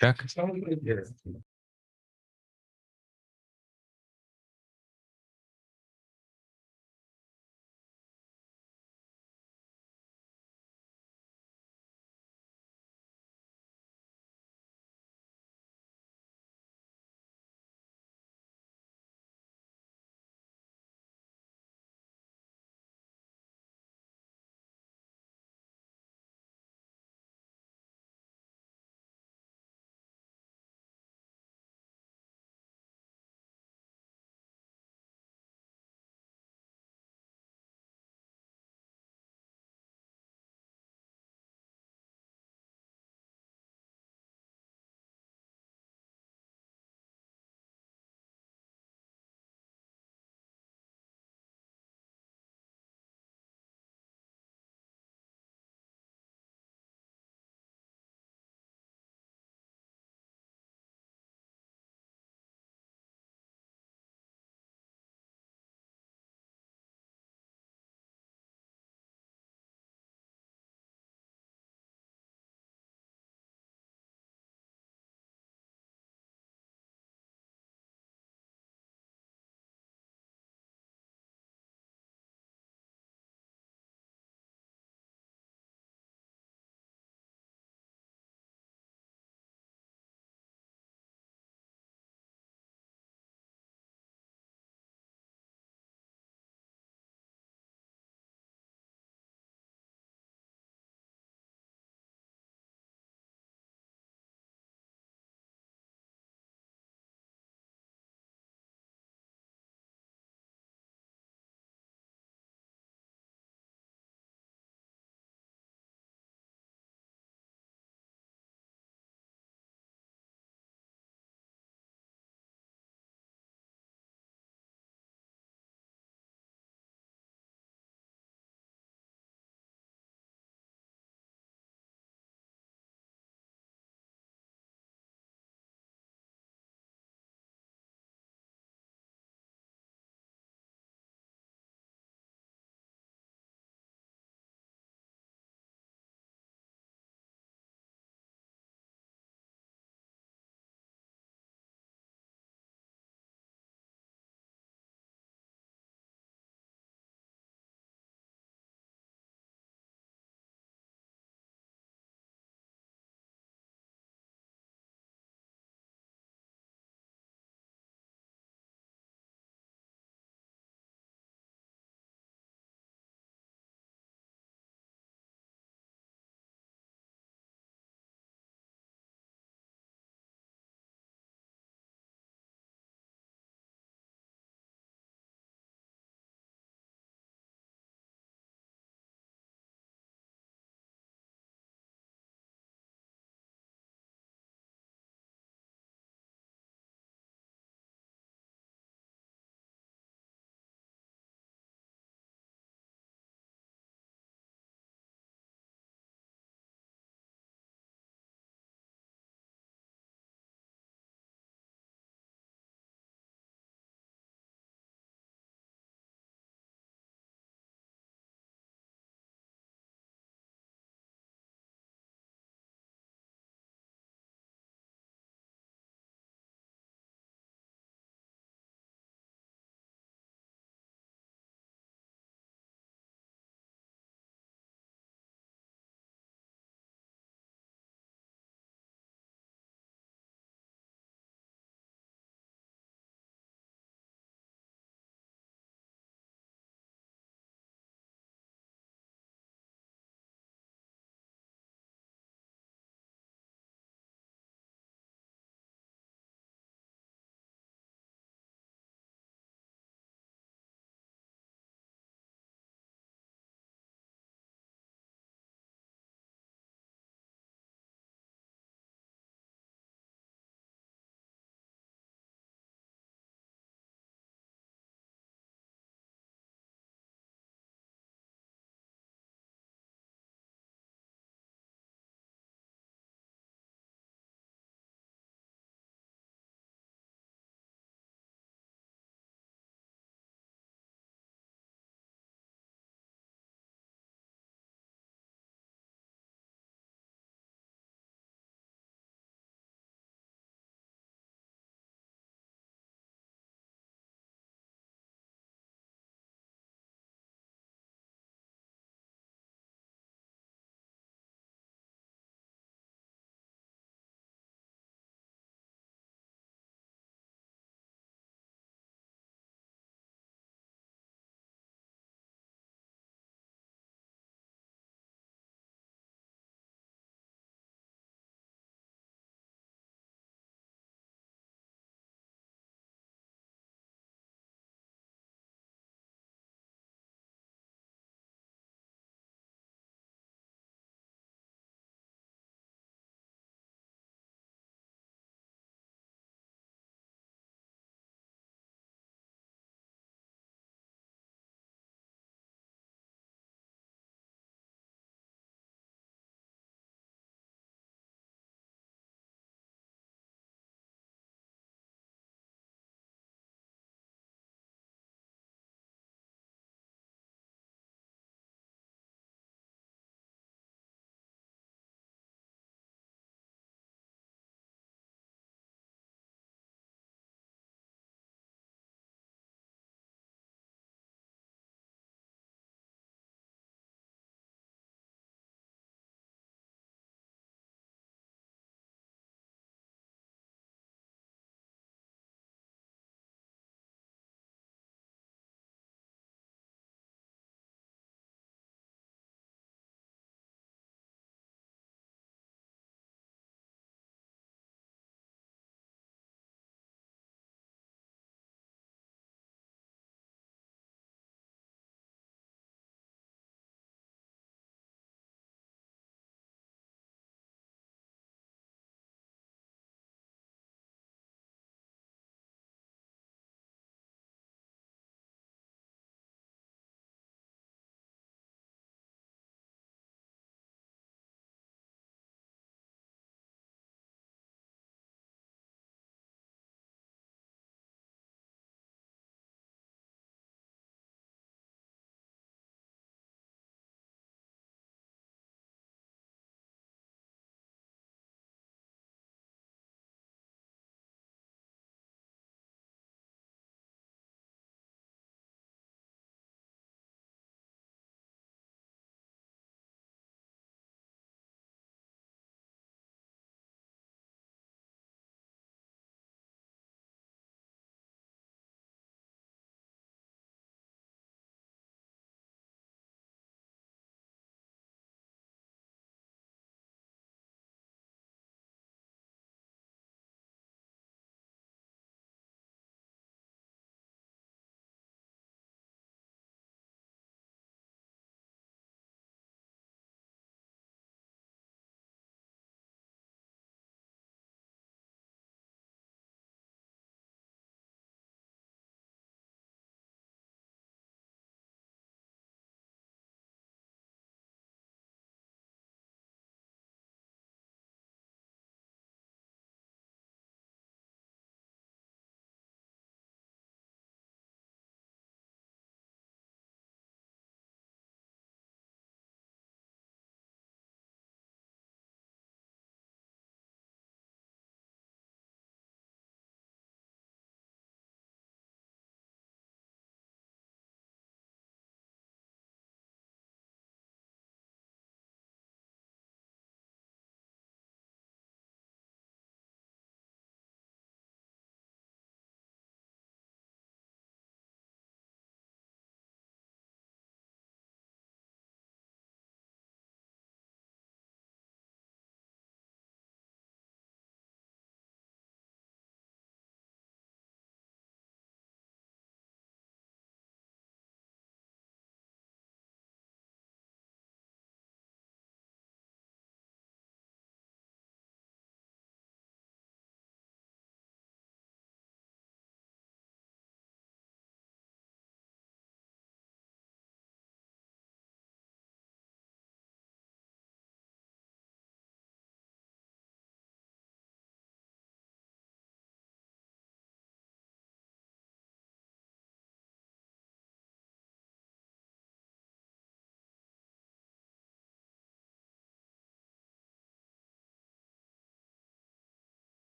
Check.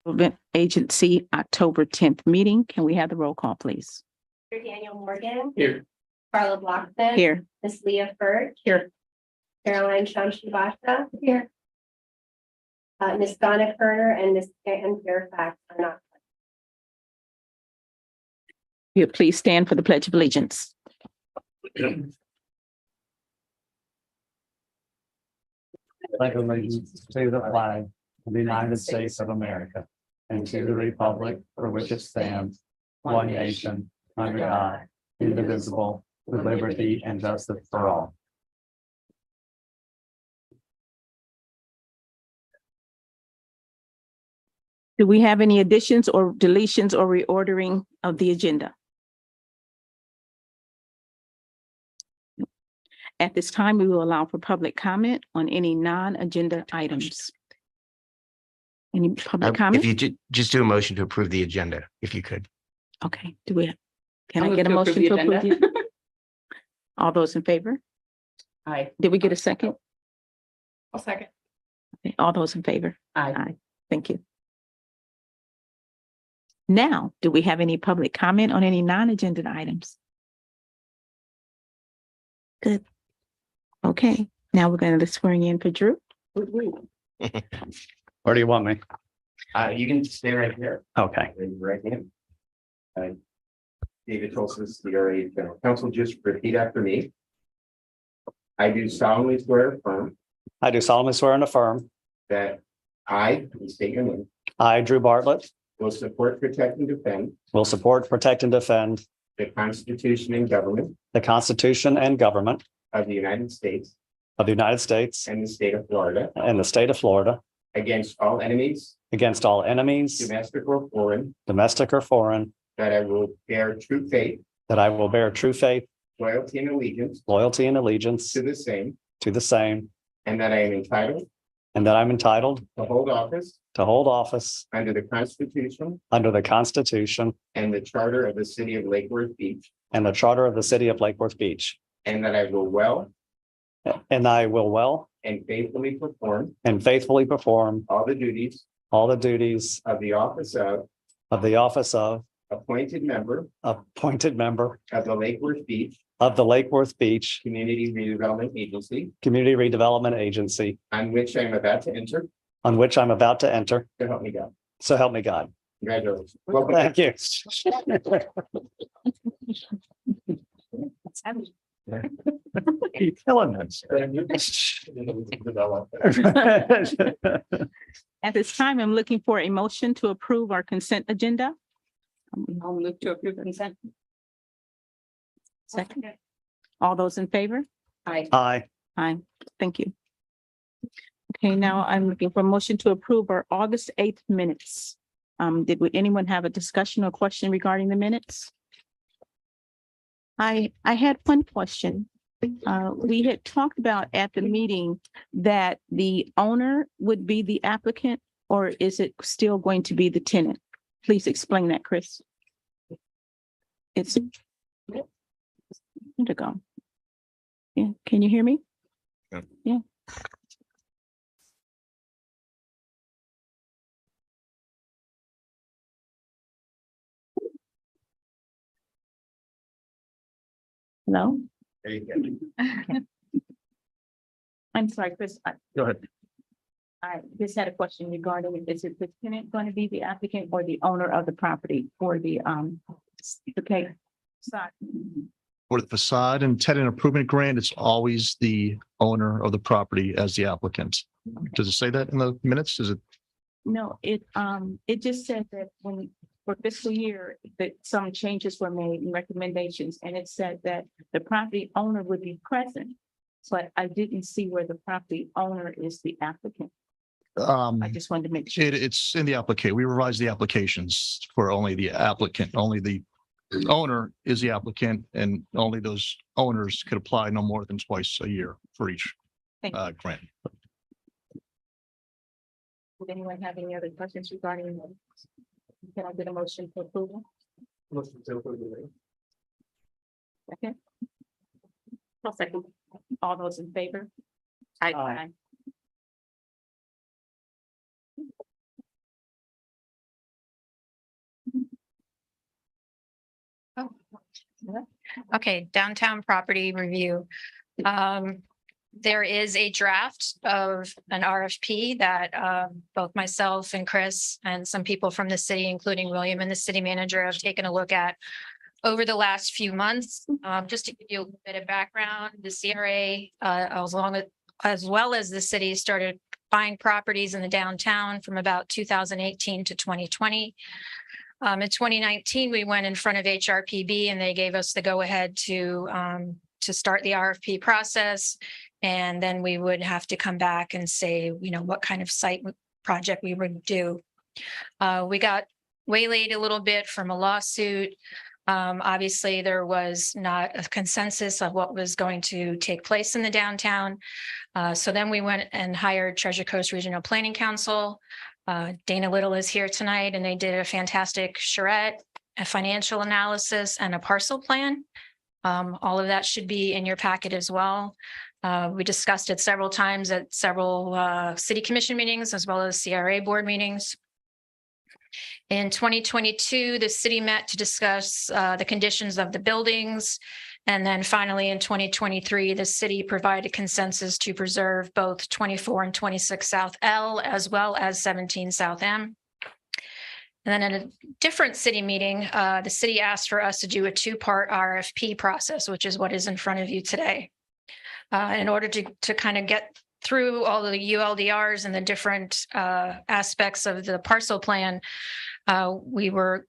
Development Agency October 10th meeting. Can we have the roll call, please? Mr. Daniel Morgan. Here. Carla Blockman. Here. Ms. Leah Furt. Here. Caroline Shamshi-Basha. Here. Ms. Donna Kerner and Ms. Ann Fairfax are not. Here, please stand for the Pledge of Allegiance. Pledge allegiance to the flag of the United States of America and to the republic for which it stands, one nation, under God, indivisible, with liberty and justice for all. Do we have any additions or deletions or reordering of the agenda? At this time, we will allow for public comment on any non-agenda items. Any public If comment? you just do a motion to approve the agenda, if you could. Okay, can I'll I move get a to motion approve to the approve? the- All those in favor? Aye. Did we get a second? I'll second. Okay, all those in favor? Aye. Thank you. Now, do we have any public comment on any non-agenda items? Good. Okay, now we're going to be swearing in for Drew. Where do you want me? You can stay right here. Okay. Raise your right hand. David Tolson, CRA General Counsel, just repeat after me. I do solemnly swear and affirm I do solemnly swear and affirm that I, state your name, I, Drew Bartlett, will support, protect, and defend will support, protect, and defend the Constitution and government the Constitution and government of the United States of the United States and the state of Florida and the state of Florida against all enemies, against all enemies, domestic or foreign, domestic or foreign, that I will bear true faith, that I will bear true faith, loyalty, and allegiance loyalty, and allegiance to the same, to the same, and that I am entitled and that I'm entitled to hold office to hold office under the Constitution under the Constitution and the Charter of the City of Lake Worth Beach, and the Charter of the City of Lake Worth Beach, and that I will well and I will well and faithfully perform and faithfully perform all the duties all the duties of the office of appointed member appointed member of the Lake Worth Beach of the Lake Worth Beach Community Redevelopment Agency, Community Redevelopment Agency, on which I am about to enter. on which I'm about to enter. So help me God. So help me God. Congratulations. Welcome. Thank you. Keep killing this. At this time, I'm looking for a motion to approve our consent agenda. I'll move to approve consent. Second, all those in favor? Aye. Aye. Aye, thank you. Okay, now I'm looking for a motion to approve our August 8th minutes. Anyone have a discussion or question regarding the minutes? I had one question. We had talked about at the meeting that the owner would be the applicant, or is it still going to be the tenant? Please explain that, Chris. It's. Where'd it go? Yeah, can you hear me? Yeah. Hello? There you go. I'm sorry, Chris. Go ahead. I just had a question regarding, is it the tenant going to be the applicant or the owner of the property for the, okay. Sorry. For the facade and tenant improvement grant, it's always the owner of the property as the applicant. Does it say that in the minutes? Is it? No, it just said that when, for fiscal year, that some changes were made and recommendations, and it said that the property owner would be present. But I didn't see where the property owner is the applicant. I just wanted to make sure. It's in the application. We revised the applications for only the applicant, only the owner is the applicant, and only those owners could apply no more than twice a year for each Thank you. grant. Would anyone have any other questions regarding the? Can I get a motion for approval? Okay. I'll second. All those in favor? Aye. Okay, downtown property review. There is a draft of an RFP that both myself and Chris and some people from the city, including William and the city manager, have taken a look at over the last few months. Just to give you a little bit of background, the CRA, as well as the city, started buying properties in the downtown from about 2018 to 2020. In 2019, we went in front of HRPB and they gave us the go-ahead to start the RFP process. And then we would have to come back and say, what kind of site project we would do. We got waylaid a little bit from a lawsuit. Obviously, there was not a consensus of what was going to take place in the downtown. So then we went and hired Treasure Coast Regional Planning Council. Dana Little is here tonight, and they did a fantastic charrette, a financial analysis, and a parcel plan. All of that should be in your packet as well. We discussed it several times at several city commission meetings, as well as CRA board meetings. In 2022, the city met to discuss the conditions of the buildings. And then finally, in 2023, the city provided consensus to preserve both 24 and 26 South L, as well as 17 South M. And then in a different city meeting, the city asked for us to do a two-part RFP process, which is what is in front of you today. In order to kind of get through all of the ULDRs and the different aspects of the parcel plan, we were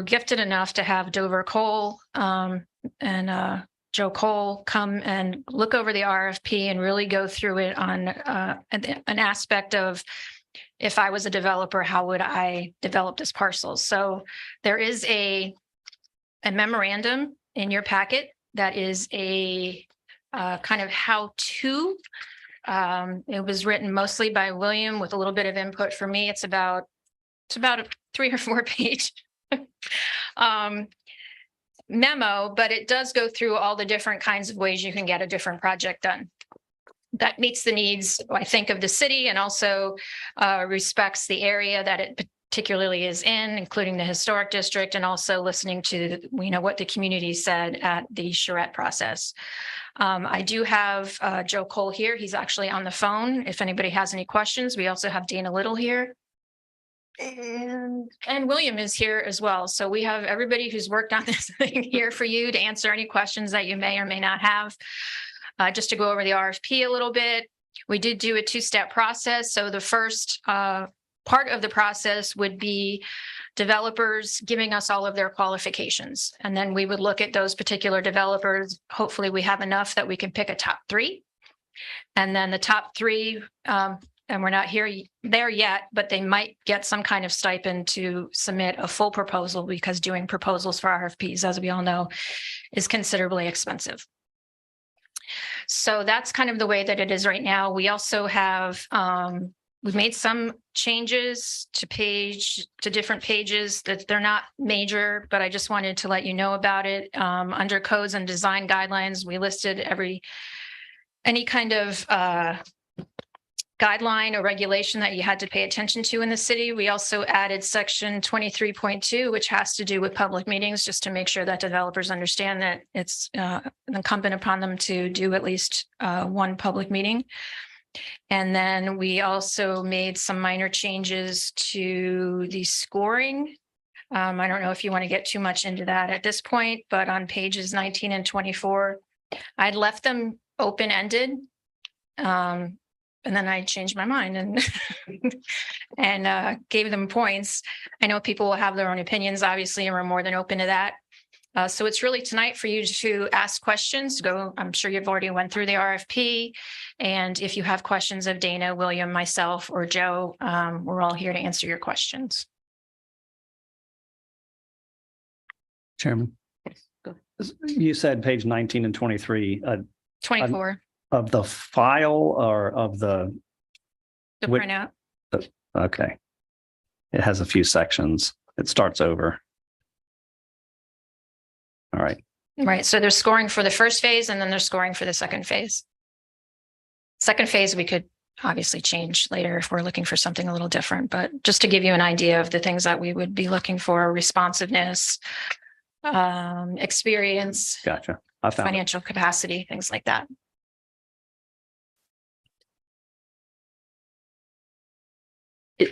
gifted enough to have Dover Cole and Joe Cole come and look over the RFP and really go through it on an aspect of, if I was a developer, how would I develop this parcel? So there is a memorandum in your packet that is a kind of how-to. It was written mostly by William with a little bit of input from me. It's about a 3 or 4 page memo, but it does go through all the different kinds of ways you can get a different project done that meets the needs, I think, of the city, and also respects the area that it particularly is in, including the historic district, and also listening to what the community said at the charrette process. I do have Joe Cole here. He's actually on the phone if anybody has any questions. We also have Dana Little here. And William is here as well. So we have everybody who's worked on this thing here for you to answer any questions that you may or may not have. Just to go over the RFP a little bit, we did do a 2-step process. So the first part of the process would be developers giving us all of their qualifications. And then we would look at those particular developers. Hopefully we have enough that we can pick a top 3. And then the top 3, and we're not there yet, but they might get some kind of stipend to submit a full proposal, because doing proposals for RFPs, as we all know, is considerably expensive. So that's kind of the way that it is right now. We also have, we've made some changes to different pages that they're not major, but I just wanted to let you know about it. Under codes and design guidelines, we listed any kind of guideline or regulation that you had to pay attention to in the city. We also added section 23.2, which has to do with public meetings, just to make sure that developers understand that it's incumbent upon them to do at least one public meeting. And then we also made some minor changes to the scoring. I don't know if you want to get too much into that at this point, but on pages 19 and 24, I'd left them open-ended. And then I changed my mind and gave them points. I know people will have their own opinions, obviously, and we're more than open to that. So it's really tonight for you to ask questions. I'm sure you've already went through the RFP. And if you have questions of Dana, William, myself, or Joe, we're all here to answer your questions. Chairman, you said page 19 and 23. 24. Of the file or of the printout. Okay. It has a few sections. It starts over. All right. Right. So they're scoring for the first phase, and then they're scoring for the second phase. Second phase, we could obviously change later if we're looking for something a little different, but just to give you an idea of the things that we would be looking for: responsiveness, experience, Gotcha. I found it. financial capacity, things like that.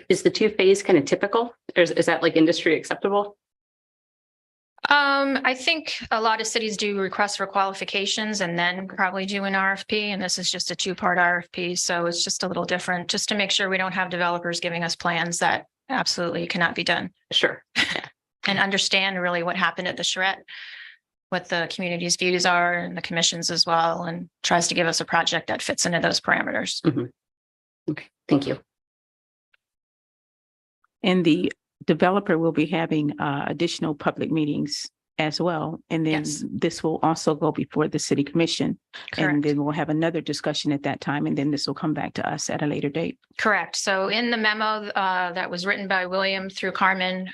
Is the two-phase kind of typical? Or is that like industry acceptable? I think a lot of cities do requests for qualifications and then probably do an RFP, and this is just a two-part RFP, so it's just a little different, just to make sure we don't have developers giving us plans that absolutely cannot be done. Sure. And understand really what happened at the charrette, what the community's views are and the commissions as well, and tries to give us a project that fits into those parameters. Okay, thank you. And the developer will be having additional public meetings as well. And then Yes. this will also go before the city commission. And Correct. then we'll have another discussion at that time. And then this will come back to us at a later date. Correct. So in the memo that was written by William through Carmen,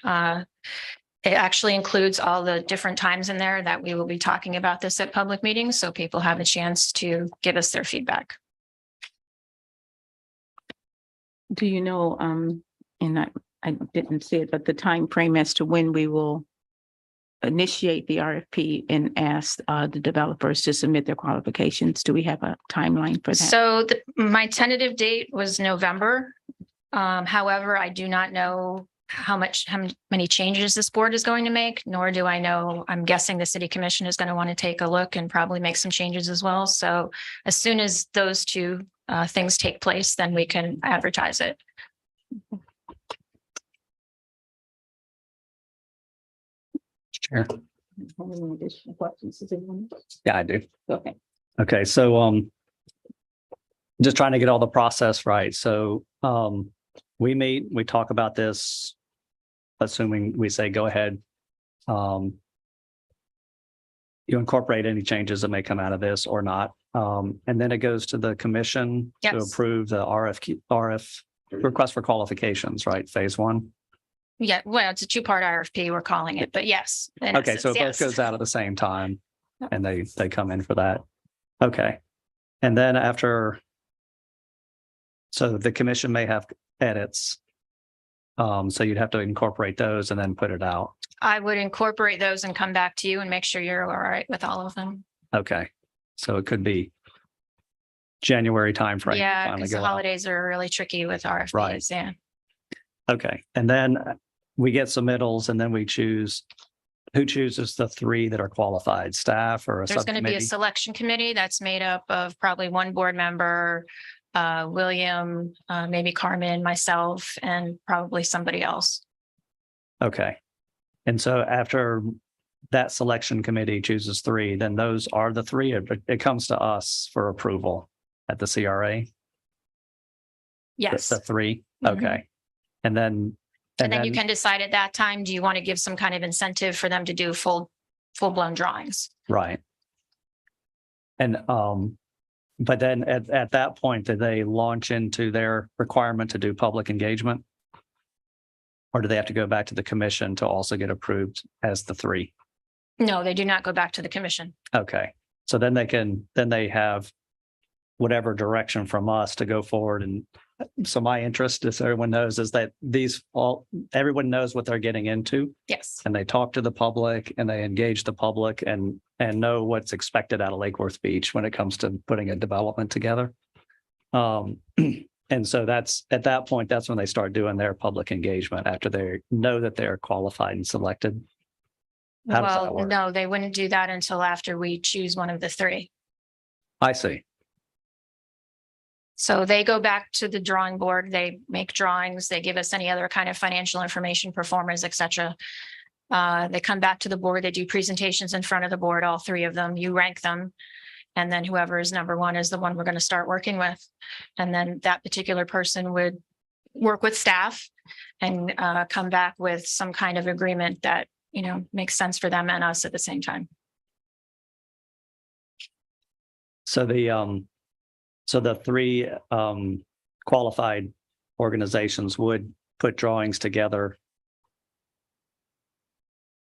it actually includes all the different times in there that we will be talking about this at public meetings, so people have a chance to give us their feedback. Do you know, and I didn't see it, but the time frame as to when we will initiate the RFP and ask the developers to submit their qualifications? Do we have a timeline for that? So my tentative date was November. However, I do not know how many changes this board is going to make, nor do I know, I'm guessing the city commission is going to want to take a look and probably make some changes as well. So as soon as those two things take place, then we can advertise it. Chair. Any additional questions? Does anyone? Yeah, I do. Okay. Okay, so just trying to get all the process right. So we meet, we talk about this, assuming we say go ahead. You incorporate any changes that may come out of this or not. And then it goes to the commission to Yes. approve the RF request for qualifications, right? Phase one. Yeah, well, it's a two-part RFP, we're calling it, but yes. in Okay, so essence, it both yes. goes out at the same time Yep. and they come in for that. Okay. And then after, so the commission may have edits. So you'd have to incorporate those and then put it out. I would incorporate those and come back to you and make sure you're all right with all of them. Okay. So it could be January timeframe. to Yeah, finally because go the out. holidays are really tricky with RFPs. Right. Yeah. Okay. And then we get submittals and then we choose, who chooses the three that are qualified, staff or a There's going to be a subcommittee? selection committee that's made up of probably one board member, William, maybe Carmen, myself, and probably somebody else. Okay. And so after that selection committee chooses three, then those are the three. It comes to us for approval at the CRA. Yes. The three. Mhm. Okay. And then. And then you can decide at that time, do you want to give some kind of incentive for them to do full-blown drawings? Right. And, but then at that point, do they launch into their requirement to do public engagement? Or do they have to go back to the commission to also get approved as the three? No, they do not go back to the commission. Okay, so then they have whatever direction from us to go forward. And so my interest, as everyone knows, is that everyone knows what they're getting into. Yes. And they talk to the public and they engage the public and know what's expected out of Lake Worth Beach when it comes to putting a development together. And so that's, at that point, that's when they start doing their public engagement after they know that they're qualified and selected. How does that Well, work? no, they wouldn't do that until after we choose one of the three. I see. So they go back to the drawing board, they make drawings, they give us any other kind of financial information, performers, et cetera. They come back to the board, they do presentations in front of the board, all three of them, you rank them. And then whoever is number one is the one we're going to start working with. And then that particular person would work with staff and come back with some kind of agreement that, you know, makes sense for them and us at the same time. So the three qualified organizations would put drawings together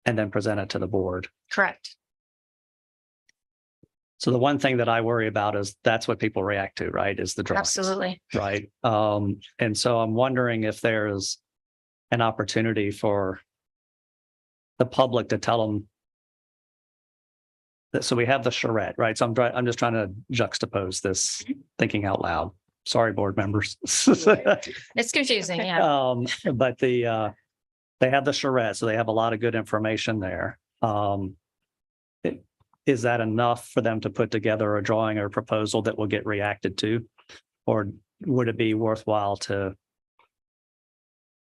and then present it to the board. Correct. So the one thing that I worry about is that's what people react to, right? Is the drawings. Absolutely. Right. And so I'm wondering if there's an opportunity for the public to tell them So we have the charrette, right? So I'm just trying to juxtapose this, thinking out loud. Sorry, board members. It's confusing, yeah. But they have the charrette, so they have a lot of good information there. Is that enough for them to put together a drawing or proposal that will get reacted to? Or would it be worthwhile to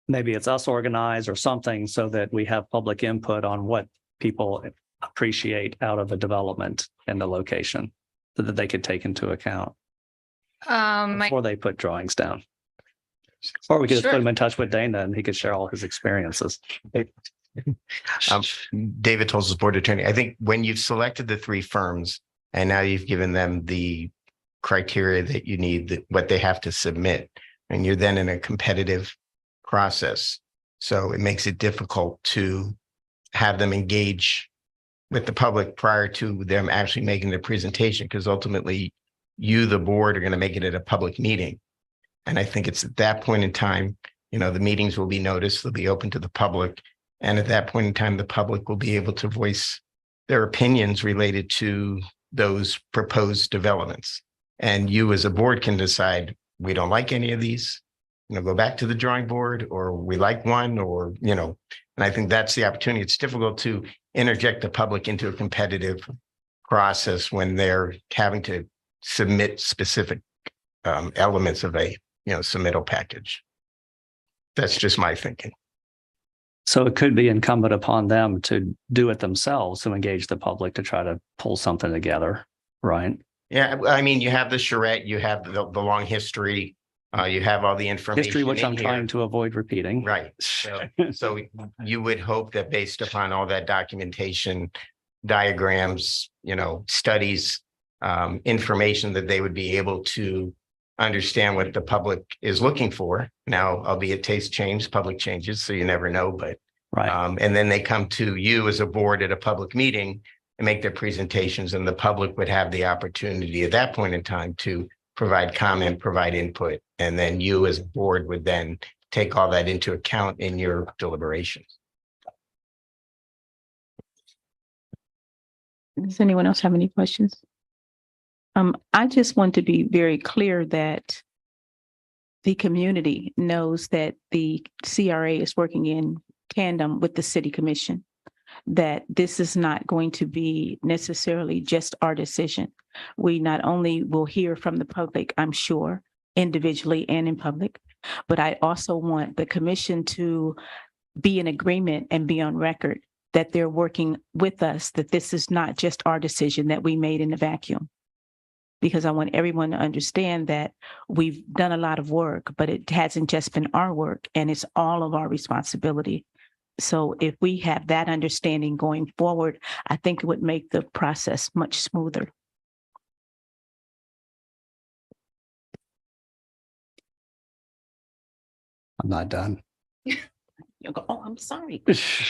maybe it's us organized or something so that we have public input on what people appreciate out of a development and the location so that they could take into account before they put drawings down? Or we could just put Sure. them in touch with Dana and he could share all his experiences. David Tolles is board attorney. I think when you've selected the three firms and now you've given them the criteria that you need, what they have to submit, and you're then in a competitive process. So it makes it difficult to have them engage with the public prior to them actually making the presentation, because ultimately you, the board, are going to make it at a public meeting. And I think it's at that point in time, the meetings will be noticed, they'll be open to the public. And at that point in time, the public will be able to voice their opinions related to those proposed developments. And you as a board can decide, we don't like any of these, go back to the drawing board, or we like one, or, and I think that's the opportunity. It's difficult to interject the public into a competitive process when they're having to submit specific elements of a, submittal package. That's just my thinking. So it could be incumbent upon them to do it themselves, to engage the public to try to pull something together, right? Yeah, I mean, you have the charrette, you have the long history, you have all the information. History, which in I'm here. trying to avoid repeating. Right. So you would hope that based upon all that documentation, diagrams, studies, information, that they would be able to understand what the public is looking for. Now, albeit taste change, public changes, so you never know, but Right. and then they come to you as a board at a public meeting and make their presentations, and the public would have the opportunity at that point in time to provide comment, provide input, and then you as a board would then take all that into account in your deliberations. Does anyone else have any questions? I just want to be very clear that the community knows that the CRA is working in tandem with the city commission, that this is not going to be necessarily just our decision. We not only will hear from the public, I'm sure, individually and in public, but I also want the commission to be in agreement and be on record that they're working with us, that this is not just our decision that we made in a vacuum. Because I want everyone to understand that we've done a lot of work, but it hasn't just been our work, and it's all of our responsibility. So if we have that understanding going forward, I think it would make the process much smoother. I'm not done. You'll go, oh, I'm sorry.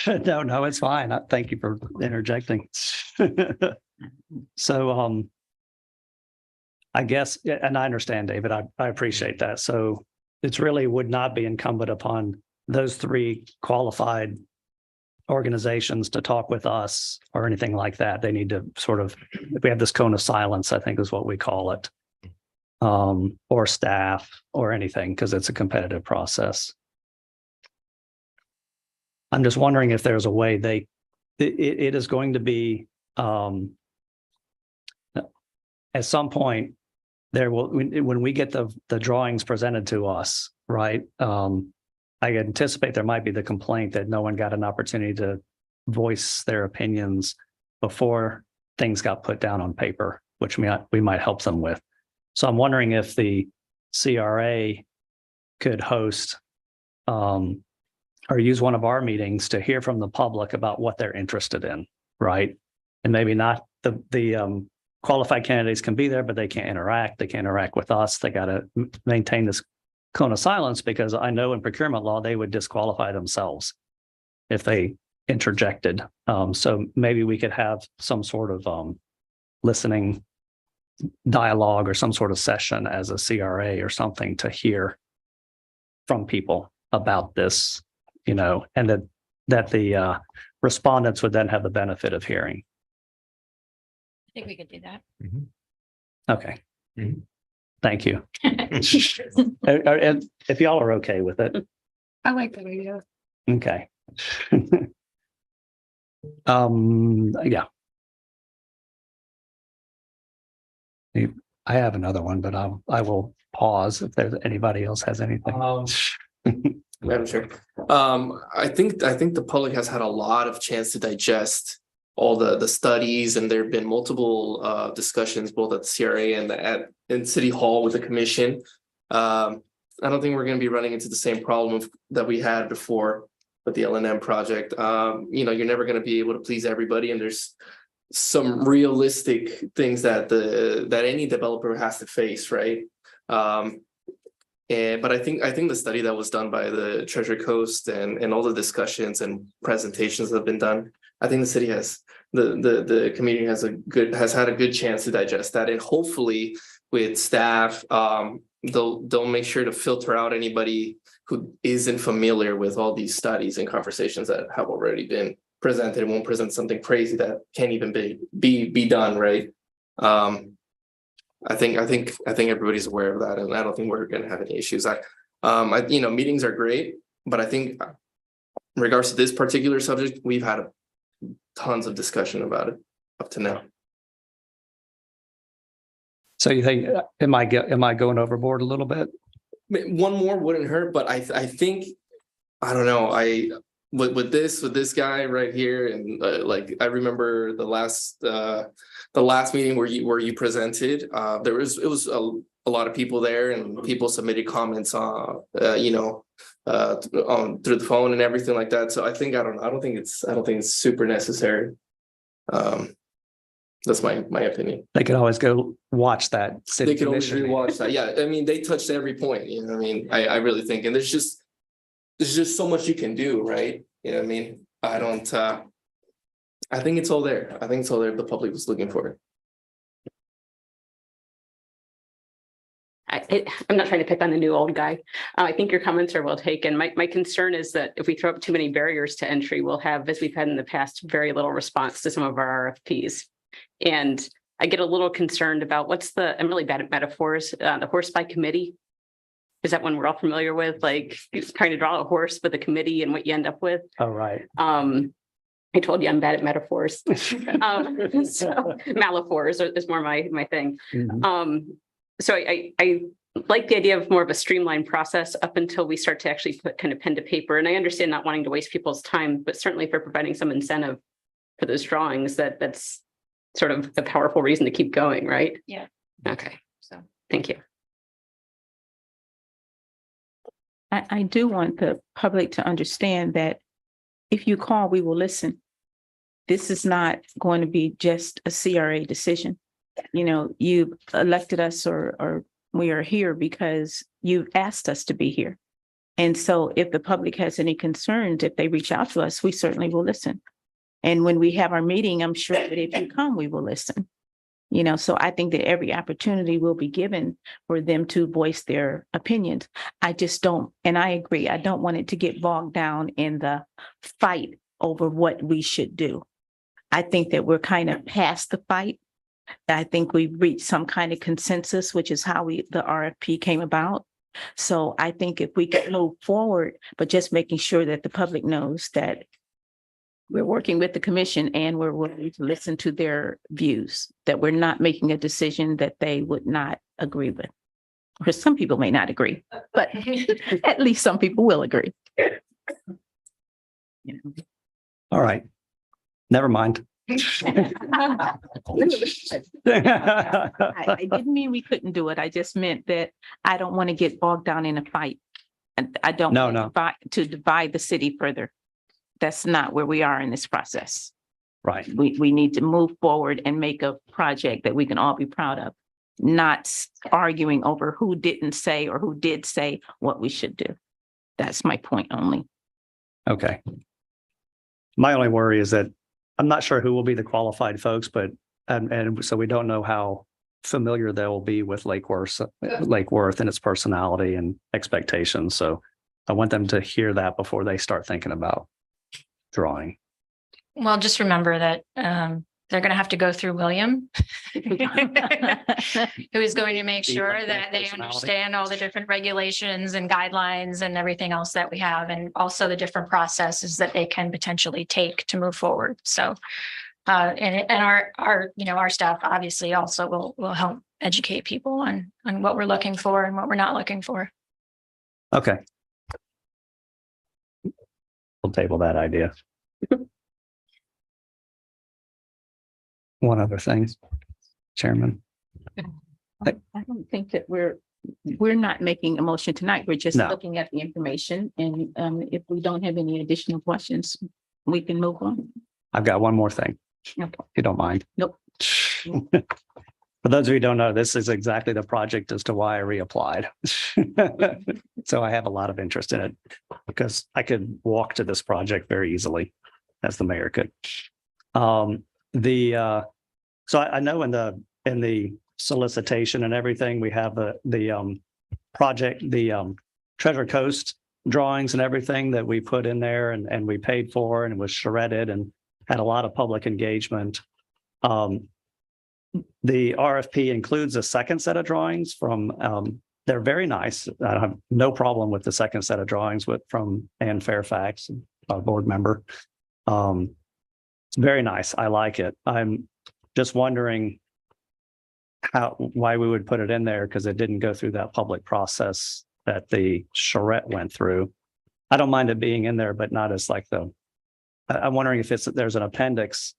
No, it's fine. Thank you for interjecting. So, I guess, and I understand, David, I appreciate that. So it's really would not be incumbent upon those three qualified organizations to talk with us or anything like that. They need to sort of, if we have this cone of silence, I think is what we call it, or staff or anything, because it's a competitive process. I'm just wondering if there's a way it is going to be, at some point, there will, when we get the drawings presented to us, right? I anticipate there might be the complaint that no one got an opportunity to voice their opinions before things got put down on paper, which we might help them with. So I'm wondering if the CRA could host or use one of our meetings to hear from the public about what they're interested in, right? And maybe not the qualified candidates can be there, but they can't interact. They can't interact with us. They got to maintain this cone of silence, because I know in procurement law, they would disqualify themselves if they interjected. So maybe we could have some sort of listening dialogue or some sort of session as a CRA or something to hear from people about this, and that the respondents would then have the benefit of hearing. think we could do that. Okay. Mhm. Thank you. And if y'all are okay with it, I like the idea. okay. Yeah. I have another one, but I will pause if there's anybody else has anything. Madam Chair, I think the public has had a lot of chance to digest all the studies, and there have been multiple discussions both at the CRA and in City Hall with the commission. I don't think we're going to be running into the same problem that we had before with the LNM project. You're never going to be able to please everybody, and there's some realistic things that any developer has to face, right? But I think the study that was done by the Treasure Coast and all the discussions and presentations that have been done, I think the city has the community has had a good chance to digest that, and hopefully with staff, they'll make sure to filter out anybody who isn't familiar with all these studies and conversations that have already been presented and won't present something crazy that can't even be done, right? I think everybody's aware of that, and I don't think we're going to have any issues. Meetings are great, but I think in regards to this particular subject, we've had tons of discussion about it up to now. So you think, am I going overboard a little bit? One more wouldn't hurt, but I think, I don't know, with this guy right here, and I remember the last meeting where you presented, it was a lot of people there, and people submitted comments on through the phone and everything like that. So I don't think it's super necessary. That's my opinion. They could always go watch that. They could always rewatch that. Yeah, I mean, they touched every point. You know what I mean? I really think, and there's just so much you can do, right? You know what I mean? I think it's all there. I think it's all there. The public was looking for it. I'm not trying to pick on the new old guy. I think your comments are well taken. My concern is that if we throw up too many barriers to entry, we'll have, as we've had in the past, very little response to some of our RFPs. And I get a little concerned about I'm really bad at metaphors, the horse by committee. Is that one we're all familiar with? Like trying to draw a horse with a committee and what you end up with. Oh, right. I told you I'm bad at metaphors. So metaphors is more my thing. Mhm. So I like the idea of more of a streamlined process up until we start to actually put kind of pen to paper. And I understand not wanting to waste people's time, but certainly for providing some incentive for those drawings, that's sort of a powerful reason to keep going, right? Yeah. Okay. So thank you. I do want the public to understand that if you call, we will listen. This is not going to be just a CRA decision. You've elected us or we are here because you've asked us to be here. And so if the public has any concerns, if they reach out to us, we certainly will listen. And when we have our meeting, I'm sure that if you come, we will listen. So I think that every opportunity will be given for them to voice their opinions. I just don't, and I agree, I don't want it to get bogged down in the fight over what we should do. I think that we're kind of past the fight. I think we've reached some kind of consensus, which is how the RFP came about. So I think if we can move forward, but just making sure that the public knows that we're working with the commission and we're willing to listen to their views, that we're not making a decision that they would not agree with. Or some people may not agree, but at least some people will agree. All right. Never mind. I didn't mean we couldn't do it. I just meant that I don't want to get bogged down in a fight. And I don't No, want to divide the city further. That's not where we are in this process. Right. We need to move forward and make a project that we can all be proud of, not arguing over who didn't say or who did say what we should do. That's my point only. Okay. My only worry is that I'm not sure who will be the qualified folks, but and so we don't know how familiar they will be with Lake Worth and its personality and expectations. So I want them to hear that before they start thinking about drawing. Well, just remember that they're going to have to go through William, who is going to make sure that they understand all the different regulations and guidelines and everything else that we have, and also the different processes that they can potentially take to move forward. So, and our staff obviously also will help educate people on what we're looking for and what we're not looking for. Okay. We'll table that idea. One other thing, Chairman. I don't think that we're not making a motion tonight. We're just No. looking at the information. And if we don't have any additional questions, we can move on. I've got one more thing, Okay. if you don't mind. Nope. For those of you who don't know, this is exactly the project as to why I reapplied. So I have a lot of interest in it because I could walk to this project very easily, as the mayor could. So I know in the solicitation and everything, we have the project, the Treasure Coast drawings and everything that we put in there and we paid for, and it was shredded and had a lot of public engagement. The RFP includes a second set of drawings from, they're very nice. I have no problem with the second set of drawings from Ann Fairfax, our board member. It's very nice. I like it. I'm just wondering why we would put it in there, because it didn't go through that public process that the charrette went through. I don't mind it being in there, but not as like I'm wondering if there's an appendix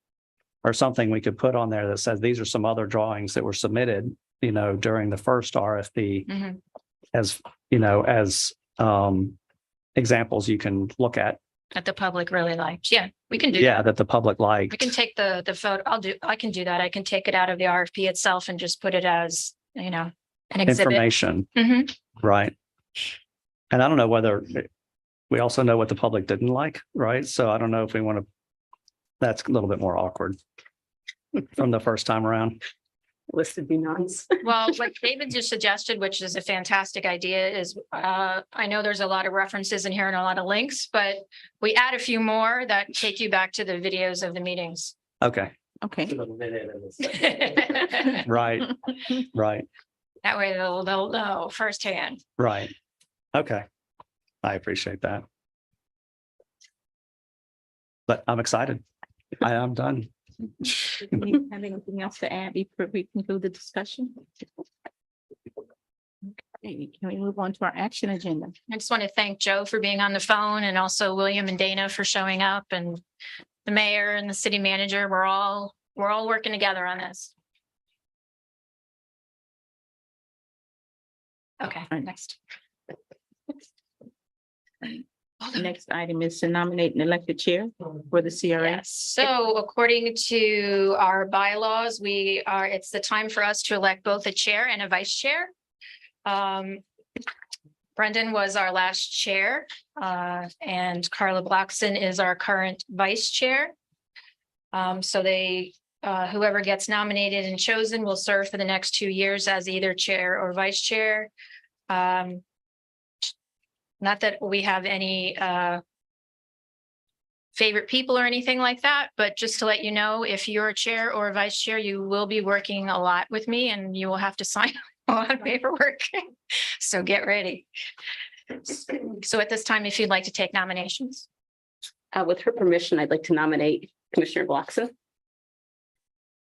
or something we could put on there that says these are some other drawings that were submitted, during the first RFP Mhm. as examples you can look at. That the public really liked. Yeah, we can do Yeah, that. that the public liked. We can take the photo. I can do that. I can take it out of the RFP itself and just put it as, an exhibit. Information, Mhm. right? And I don't know whether we also know what the public didn't like, right? So I don't know if we want to, that's a little bit more awkward from the first time around. Listed be nice. Well, what David just suggested, which is a fantastic idea, is I know there's a lot of references in here and a lot of links, but we add a few more that take you back to the videos of the meetings. Okay, Okay. That right, right, way they'll know firsthand. right. Okay. I appreciate that. But I'm excited. I am done. Do you have anything else to add before we conclude the discussion? Okay, can we move on to our action agenda? I just want to thank Joe for being on the phone, and also William and Dana for showing up, and the mayor and the city manager. We're all working together on this. Okay, next. The next item is to nominate an elected chair for the CRA. Yes. So according to our bylaws, it's the time for us to elect both a chair and a vice chair. Brendan was our last chair, and Carla Blackson is our current vice chair. So whoever gets nominated and chosen will serve for the next 2 years as either chair or vice chair. Not that we have any favorite people or anything like that, but just to let you know, if you're a chair or a vice chair, you will be working a lot with me and you will have to sign a lot of paperwork. So get ready. So at this time, if you'd like to take nominations. With her permission, I'd like to nominate Commissioner Blackson.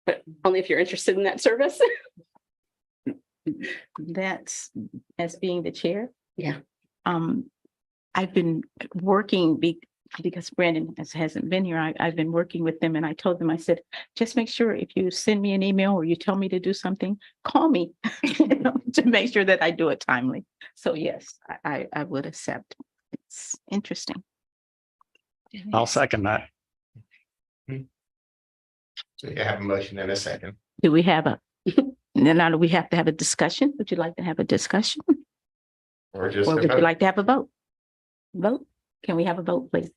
But only if you're interested in that service. That's as being the chair. Yeah. I've been working because Brandon hasn't been here. I've been working with them, and I told them, I said, just make sure if you send me an email or you tell me to do something, call me to make sure that I do it timely. So yes, I would accept. It's interesting. I'll second that. So you have a motion and a second. Do we have now do we have to have a discussion? Would you like to have a discussion? Or just Or a would you vote. like to have a vote? Vote? Can we have a vote, please?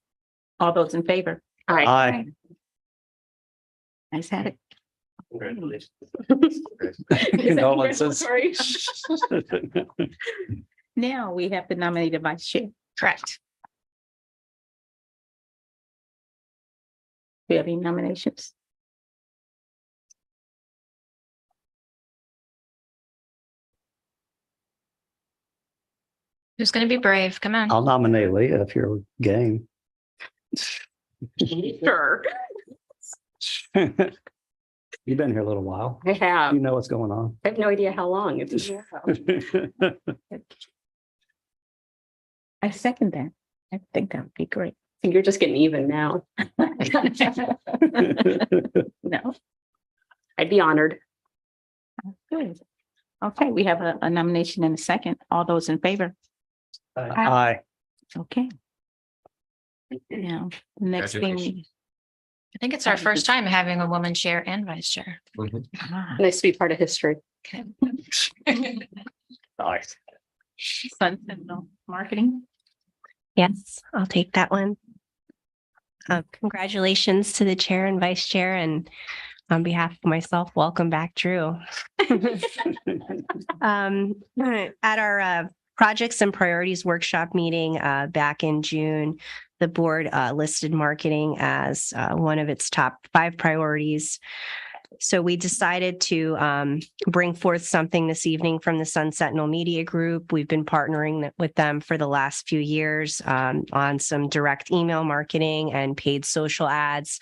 All those in favor? Aye. Nice have it. Congratulations. Condolences. Sorry. Now we have to nominate a vice chair. Correct. Do you have any nominations? Who's going to be brave? Come on. I'll nominate Leah if you're game. Sure, You've been here a little while. I have. You know what's going on. I have no idea how long it's. I second that. I think that would be great. You're just getting even now. No, I'd be honored. good. Okay, we have a nomination and a second. All those in favor? Aye. Okay. Now, the next thing. I think it's our first time having a woman chair and vice chair. Ah, Nice to be part of history. Nice. Sun Sentinel Marketing. Yes, I'll take that one. Congratulations to the chair and vice chair, and on behalf of myself, welcome back, Drew. At our projects and priorities workshop meeting back in June, the board listed marketing as one of its top 5 priorities. So we decided to bring forth something this evening from the Sun Sentinel Media Group. We've been partnering with them for the last few years on some direct email marketing and paid social ads.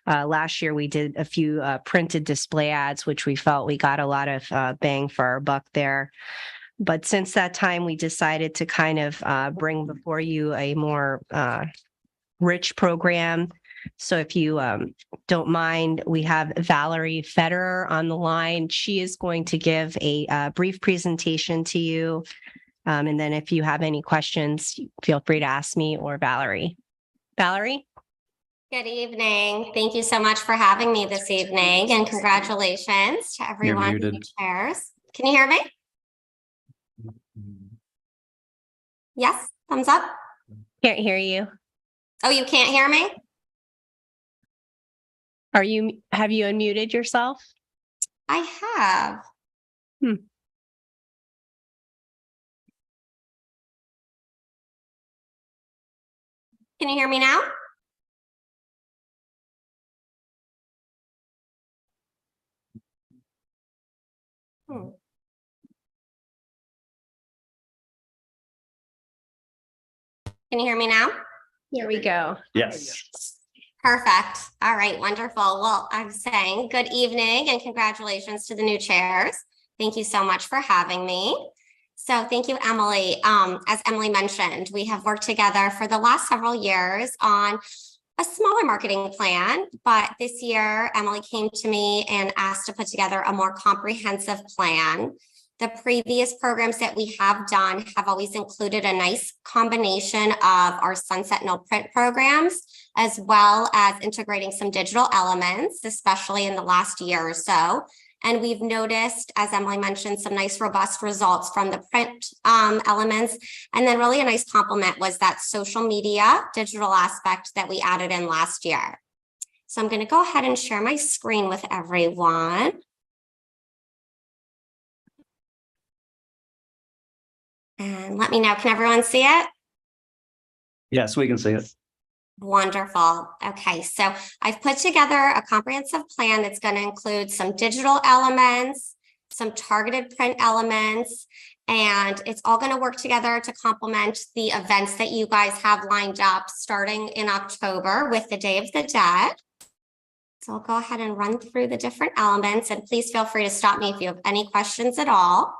Last year, we did a few printed display ads, which we felt we got a lot of bang for our buck there. But since that time, we decided to kind of bring before you a more rich program. So if you don't mind, we have Valerie Federer on the line. She is going to give a brief presentation to you. And then if you have any questions, feel free to ask me or Valerie. Valerie? Good evening. Thank you so much for having me this evening, and congratulations to everyone in the chairs. Can you hear me? Yes, thumbs up. Can't hear you. Oh, you can't hear me? Have you unmuted yourself? I have. Can you hear me now? Can you hear me now? Here we go. Yes. Perfect. All right, wonderful. Well, I'm saying good evening and congratulations to the new chairs. Thank you so much for having me. So thank you, Emily. As Emily mentioned, we have worked together for the last several years on a smaller marketing plan, but this year Emily came to me and asked to put together a more comprehensive plan. The previous programs that we have done have always included a nice combination of our Sun Sentinel print programs, as well as integrating some digital elements, especially in the last year or so. And we've noticed, as Emily mentioned, some nice robust results from the print elements. And then really a nice complement was that social media digital aspect that we added in last year. So I'm going to go ahead and share my screen with everyone. And let me know, can everyone see it? Yes, we can see it. Wonderful. Okay, so I've put together a comprehensive plan that's going to include some digital elements, some targeted print elements, and it's all going to work together to complement the events that you guys have lined up starting in October with the Day of the Dead. So I'll go ahead and run through the different elements, and please feel free to stop me if you have any questions at all.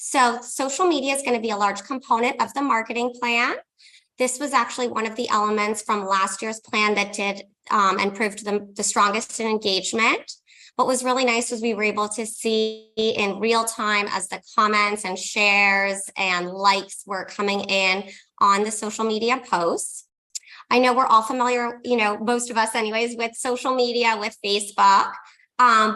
So social media is going to be a large component of the marketing plan. This was actually one of the elements from last year's plan that did and proved the strongest in engagement. What was really nice was we were able to see in real time as the comments and shares and likes were coming in on the social media posts. I know we're all familiar, most of us anyways, with social media, with Facebook.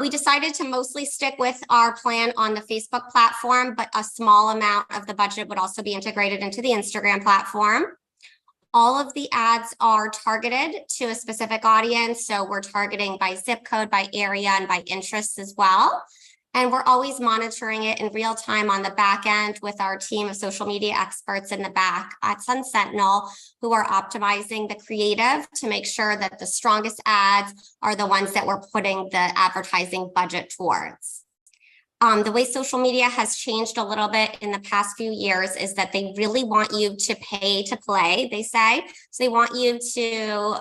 We decided to mostly stick with our plan on the Facebook platform, but a small amount of the budget would also be integrated into the Instagram platform. All of the ads are targeted to a specific audience. So we're targeting by zip code, by area, and by interests as well. And we're always monitoring it in real time on the back end with our team of social media experts in the back at Sun Sentinel, who are optimizing the creative to make sure that the strongest ads are the ones that we're putting the advertising budget towards. The way social media has changed a little bit in the past few years is that they really want you to pay to play, they say. So they want you to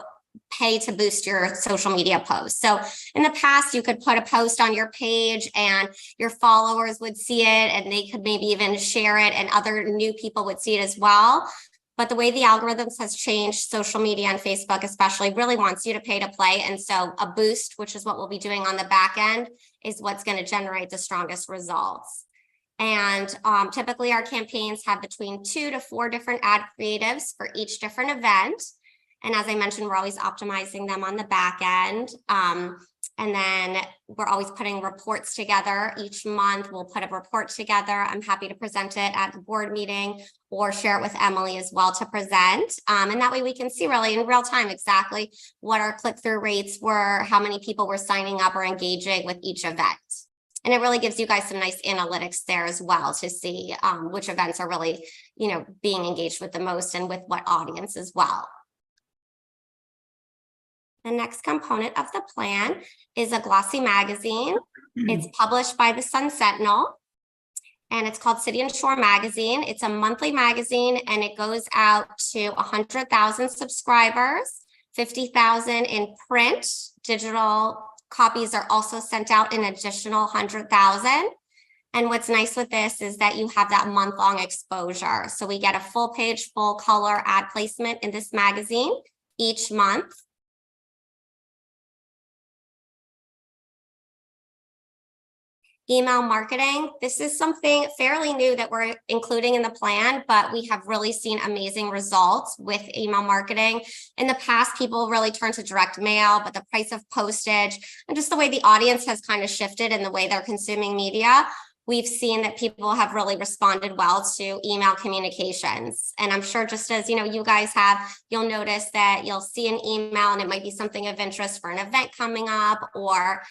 pay to boost your social media posts. So in the past, you could put a post on your page and your followers would see it and they could maybe even share it and other new people would see it as well. But the way the algorithms has changed, social media and Facebook especially really wants you to pay to play. And so a boost, which is what we'll be doing on the back end, is what's going to generate the strongest results. And typically our campaigns have between 2 to 4 different ad creatives for each different event. And as I mentioned, we're always optimizing them on the back end. And then we're always putting reports together. Each month we'll put a report together. I'm happy to present it at the board meeting or share it with Emily as well to present. And that way we can see really in real time exactly what our click-through rates were, how many people were signing up or engaging with each event. And it really gives you guys some nice analytics there as well to see which events are really, being engaged with the most and with what audience as well. The next component of the plan is a glossy magazine. It's published by the Sun Sentinel and it's called City and Shore Magazine. It's a monthly magazine and it goes out to 100,000 subscribers, 50,000 in print. Digital copies are also sent out an additional 100,000. And what's nice with this is that you have that month-long exposure. So we get a full page, full color ad placement in this magazine each month. Email marketing. This is something fairly new that we're including in the plan, but we have really seen amazing results with email marketing. In the past, people really turned to direct mail, but the price of postage and just the way the audience has kind of shifted in the way they're consuming media, we've seen that people have really responded well to email communications. And I'm sure just as you guys have, you'll notice that you'll see an email and it might be something of interest for an event coming up or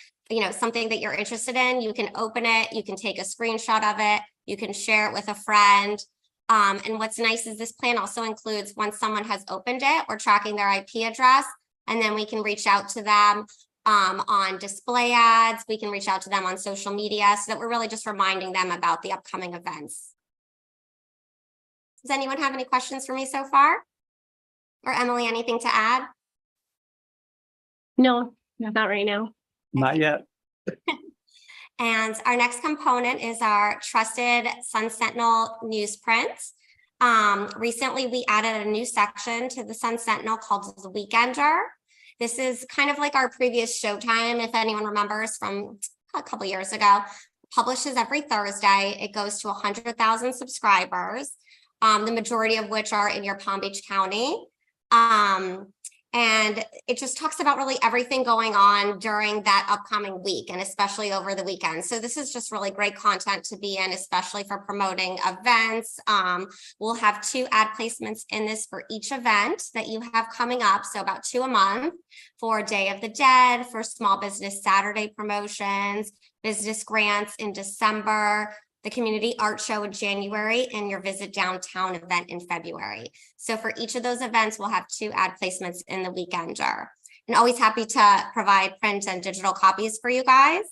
something that you're interested in. You can open it, you can take a screenshot of it, you can share it with a friend. And what's nice is this plan also includes once someone has opened it, we're tracking their IP address, and then we can reach out to them on display ads. We can reach out to them on social media so that we're really just reminding them about the upcoming events. Does anyone have any questions for me so far? Or Emily, anything to add? No, not right now. Not yet. And our next component is our trusted Sun Sentinel newsprint. Recently, we added a new section to the Sun Sentinel called the Weekender. This is kind of like our previous Showtime, if anyone remembers from a couple years ago. It publishes every Thursday. It goes to 100,000 subscribers, the majority of which are in your Palm Beach County. And it just talks about really everything going on during that upcoming week and especially over the weekend. So this is just really great content to be in, especially for promoting events. We'll have 2 ad placements in this for each event that you have coming up. So about 2 a month for Day of the Dead, for Small Business Saturday promotions, business grants in December, the community art show in January, and your visit downtown event in February. So for each of those events, we'll have 2 ad placements in the Weekender. And always happy to provide print and digital copies for you guys.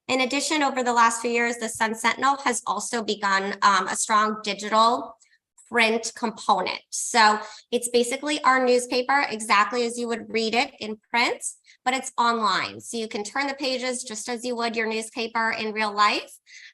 In addition, over the last few years, the Sun Sentinel has also begun a strong digital print component. So it's basically our newspaper exactly as you would read it in print, but it's online. So you can turn the pages just as you would your newspaper in real life,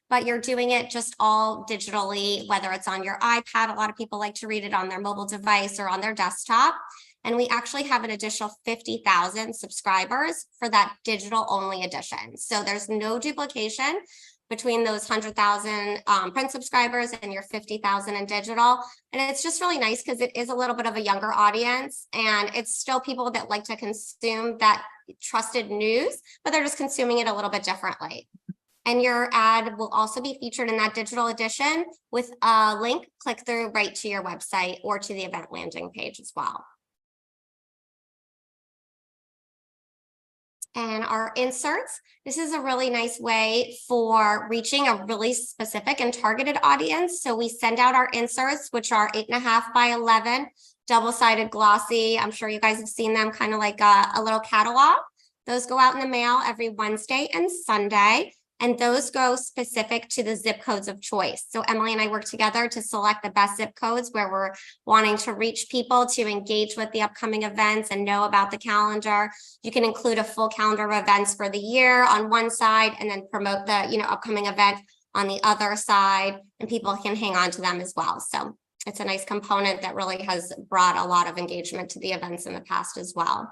but you're doing it just all digitally, whether it's on your iPad. A lot of people like to read it on their mobile device or on their desktop. And we actually have an additional 50,000 subscribers for that digital only edition. So there's no duplication between those 100,000 print subscribers and your 50,000 in digital. And it's just really nice because it is a little bit of a younger audience and it's still people that like to consume that trusted news, but they're just consuming it a little bit differently. And your ad will also be featured in that digital edition with a link, click through right to your website or to the event landing page as well. And our inserts, this is a really nice way for reaching a really specific and targeted audience. So we send out our inserts, which are 8.5 by 11, double-sided glossy. I'm sure you guys have seen them, kind of like a little catalog. Those go out in the mail every Wednesday and Sunday. And those go specific to the zip codes of choice. So Emily and I work together to select the best zip codes where we're wanting to reach people to engage with the upcoming events and know about the calendar. You can include a full calendar of events for the year on one side and then promote the, upcoming event on the other side, and people can hang on to them as well. So it's a nice component that really has brought a lot of engagement to the events in the past as well.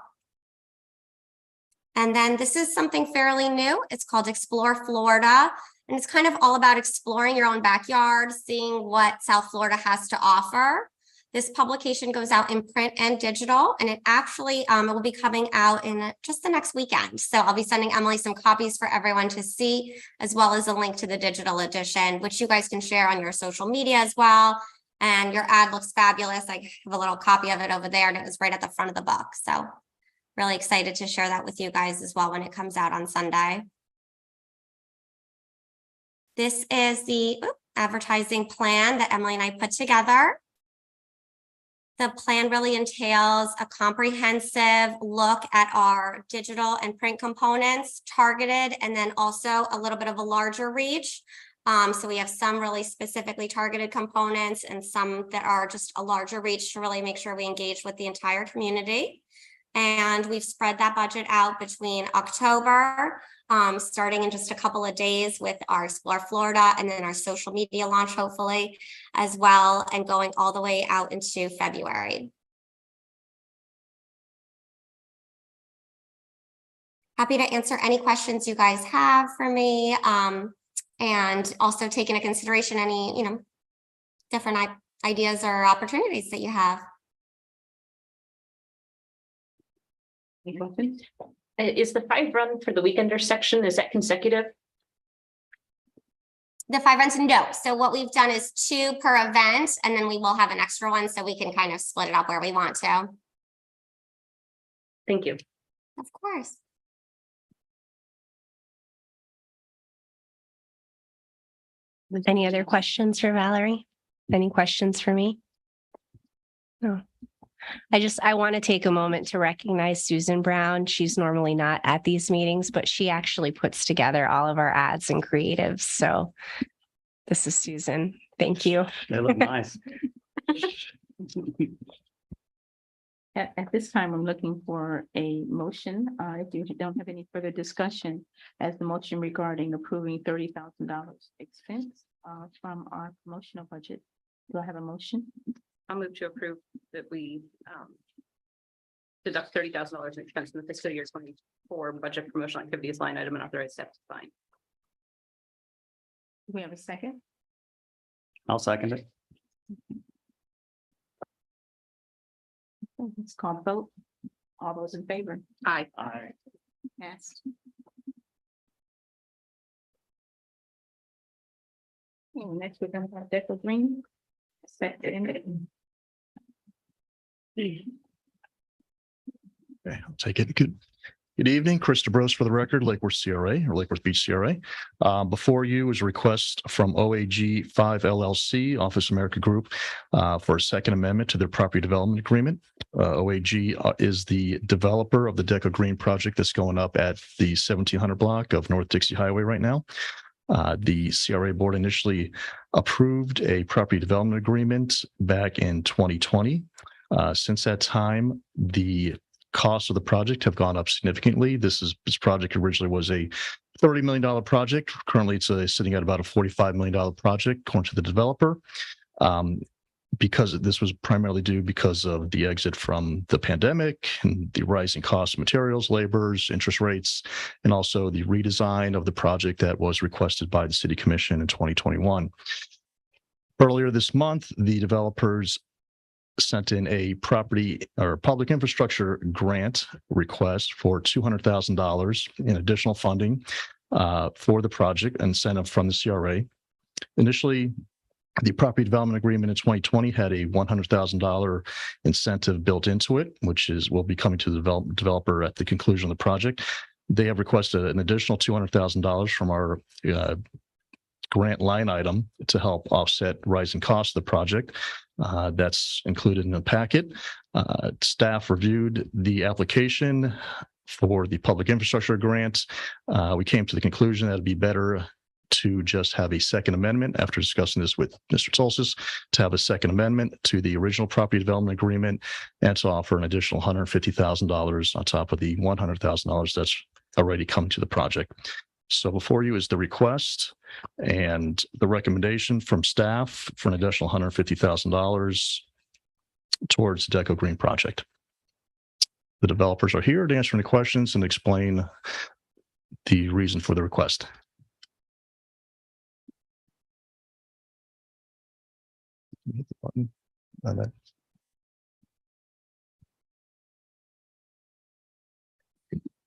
And then this is something fairly new. It's called Explore Florida. And it's kind of all about exploring your own backyard, seeing what South Florida has to offer. This publication goes out in print and digital, and it actually it will be coming out in just the next weekend. So I'll be sending Emily some copies for everyone to see, as well as a link to the digital edition, which you guys can share on your social media as well. And your ad looks fabulous. I have a little copy of it over there, and it was right at the front of the book. So really excited to share that with you guys as well when it comes out on Sunday. This is the advertising plan that Emily and I put together. The plan really entails a comprehensive look at our digital and print components, targeted, and then also a little bit of a larger reach. So we have some really specifically targeted components and some that are just a larger reach to really make sure we engage with the entire community. And we've spread that budget out between October, starting in just a couple of days with our Explore Florida, and then our social media launch, hopefully, as well, and going all the way out into February. Happy to answer any questions you guys have for me, and also take into consideration any, different ideas or opportunities that you have. Any questions? Is the 5 run for the weekender section, is that consecutive? The 5 runs, no. So what we've done is 2 per event, and then we will have an extra one so we can kind of split it up where we want to. Thank you. Of course. Any other questions for Valerie? Any questions for me? No. I want to take a moment to recognize Susan Brown. She's normally not at these meetings, but she actually puts together all of our ads and creatives. So this is Susan. Thank you. They look nice. At this time, I'm looking for a motion. If you don't have any further discussion, as the motion regarding approving $30,000 expense from our promotional budget. Do I have a motion? I'll move to approve that we deduct $30,000 in expense in the fiscal year 24 budget promotional activities line item and authorize staff to sign. Do we have a second? I'll second it. Let's call the vote. All those in favor? Aye. Aye. Passed. Next, we're gonna have Deco Green. Expected in it. Okay, I'll take it. Good evening, Chris DeBrose for the record, Lake Worth CRA or Lake Worth Beach CRA. Before you is a request from OAG 5 LLC, Office America Group, for a second amendment to their property development agreement. OAG is the developer of the Deco Green project that's going up at the 1700 block of North Dixie Highway right now. The CRA board initially approved a property development agreement back in 2020. Since that time, the costs of the project have gone up significantly. This project originally was a $30 million project. Currently, it's sitting at about a $45 million project, according to the developer. Because this was primarily due because of the exit from the pandemic and the rising cost of materials, labors, interest rates, and also the redesign of the project that was requested by the City Commission in 2021. Earlier this month, the developers sent in a property or public infrastructure grant request for $200,000 in additional funding for the project, incentive from the CRA. Initially, the property development agreement in 2020 had a $100,000 incentive built into it, which will be coming to the developer at the conclusion of the project. They have requested an additional $200,000 from our grant line item to help offset rising costs of the project. That's included in the packet. Staff reviewed the application for the public infrastructure grant. We came to the conclusion that it'd be better to just have a second amendment after discussing this with Mr. Tolsis, to have a second amendment to the original property development agreement and to offer an additional $150,000 on top of the $100,000 that's already come to the project. So before you is the request and the recommendation from staff for an additional $150,000 towards the Deco Green project. The developers are here to answer any questions and explain the reason for the request.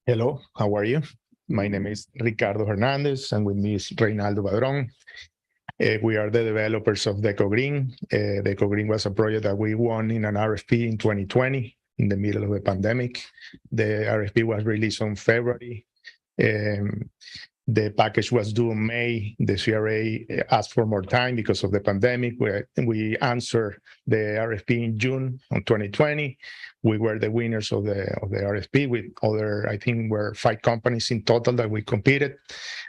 Hello, how are you? My name is Ricardo Hernandez, and with me is Reynaldo Padron. We are the developers of Deco Green. Deco Green was a project that we won in an RFP in 2020, in the middle of the pandemic. The RFP was released on February. The package was due in May. The CRA asked for more time because of the pandemic. We answered the RFP in June of 2020. We were the winners of the RFP with other, I think, were 5 companies in total that we competed.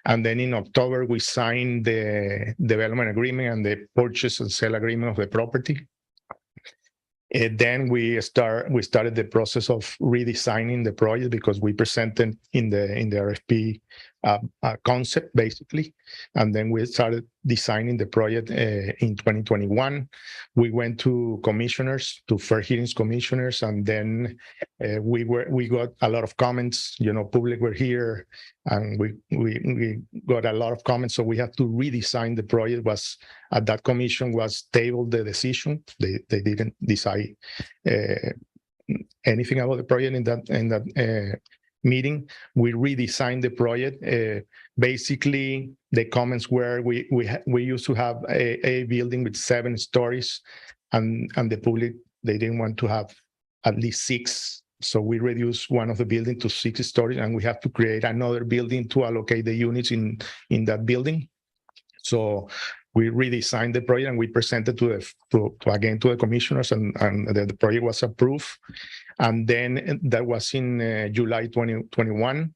And then in October, we signed the development agreement and the purchase and sale agreement of the property. Then we started the process of redesigning the project because we presented in the RFP a concept basically, and then we started designing the project in 2021. We went to commissioners, to fair hearings commissioners, and then we got a lot of comments. You know, public were here, and we got a lot of comments. So we had to redesign the project. Was at that commission was tabled the decision. They didn't decide anything about the project in that meeting. We redesigned the project. Basically, the comments were we used to have a building with 7 stories, and the public, they didn't want to have at least 6. So we reduced one of the building to 6 stories, and we have to create another building to allocate the units in that building. So we redesigned the project and we presented to the commissioners, and the project was approved. And then that was in July 2021.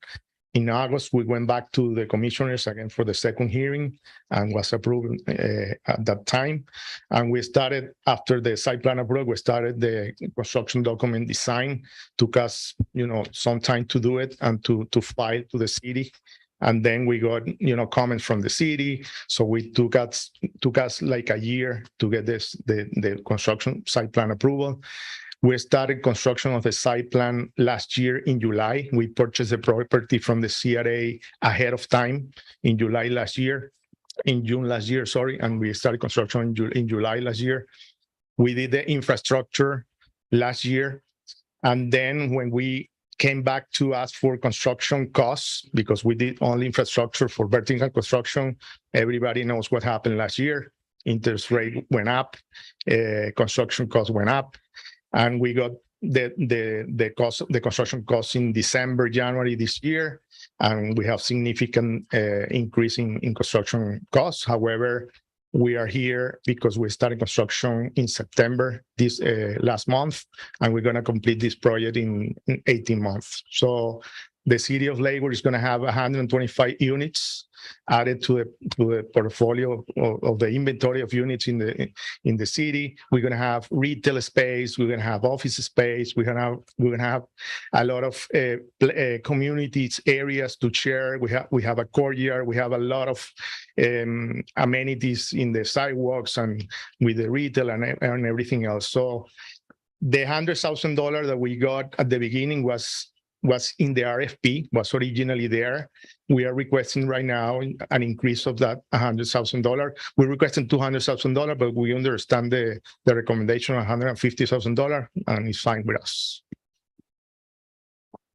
In August, we went back to the commissioners again for the second hearing and was approved at that time. And we started, after the site plan approval, we started the construction document design. Took us, some time to do it and to file to the city. And then we got, comments from the city. So we took us like a year to get the construction site plan approval. We started construction of the site plan last year in July. We purchased the property from the CRA ahead of time in June last year, and we started construction in July last year. We did the infrastructure last year. And then when we came back to ask for construction costs, because we did only infrastructure for vertical construction, everybody knows what happened last year. Interest rate went up, construction costs went up. And we got the construction costs in December, January this year, and we have significant increase in construction costs. However, we are here because we started construction in September this last month, and we're going to complete this project in 18 months. So the city of Lakewood is going to have 125 units added to the portfolio of the inventory of units in the city. We're going to have retail space. We're going to have office space. We're going to have a lot of communities areas to share. We have a courtyard. We have a lot of amenities in the sidewalks and with the retail and everything else. So the $100,000 that we got at the beginning was in the RFP, was originally there. We are requesting right now an increase of that $100,000. We're requesting $200,000, but we understand the recommendation of $150,000, and it's fine with us.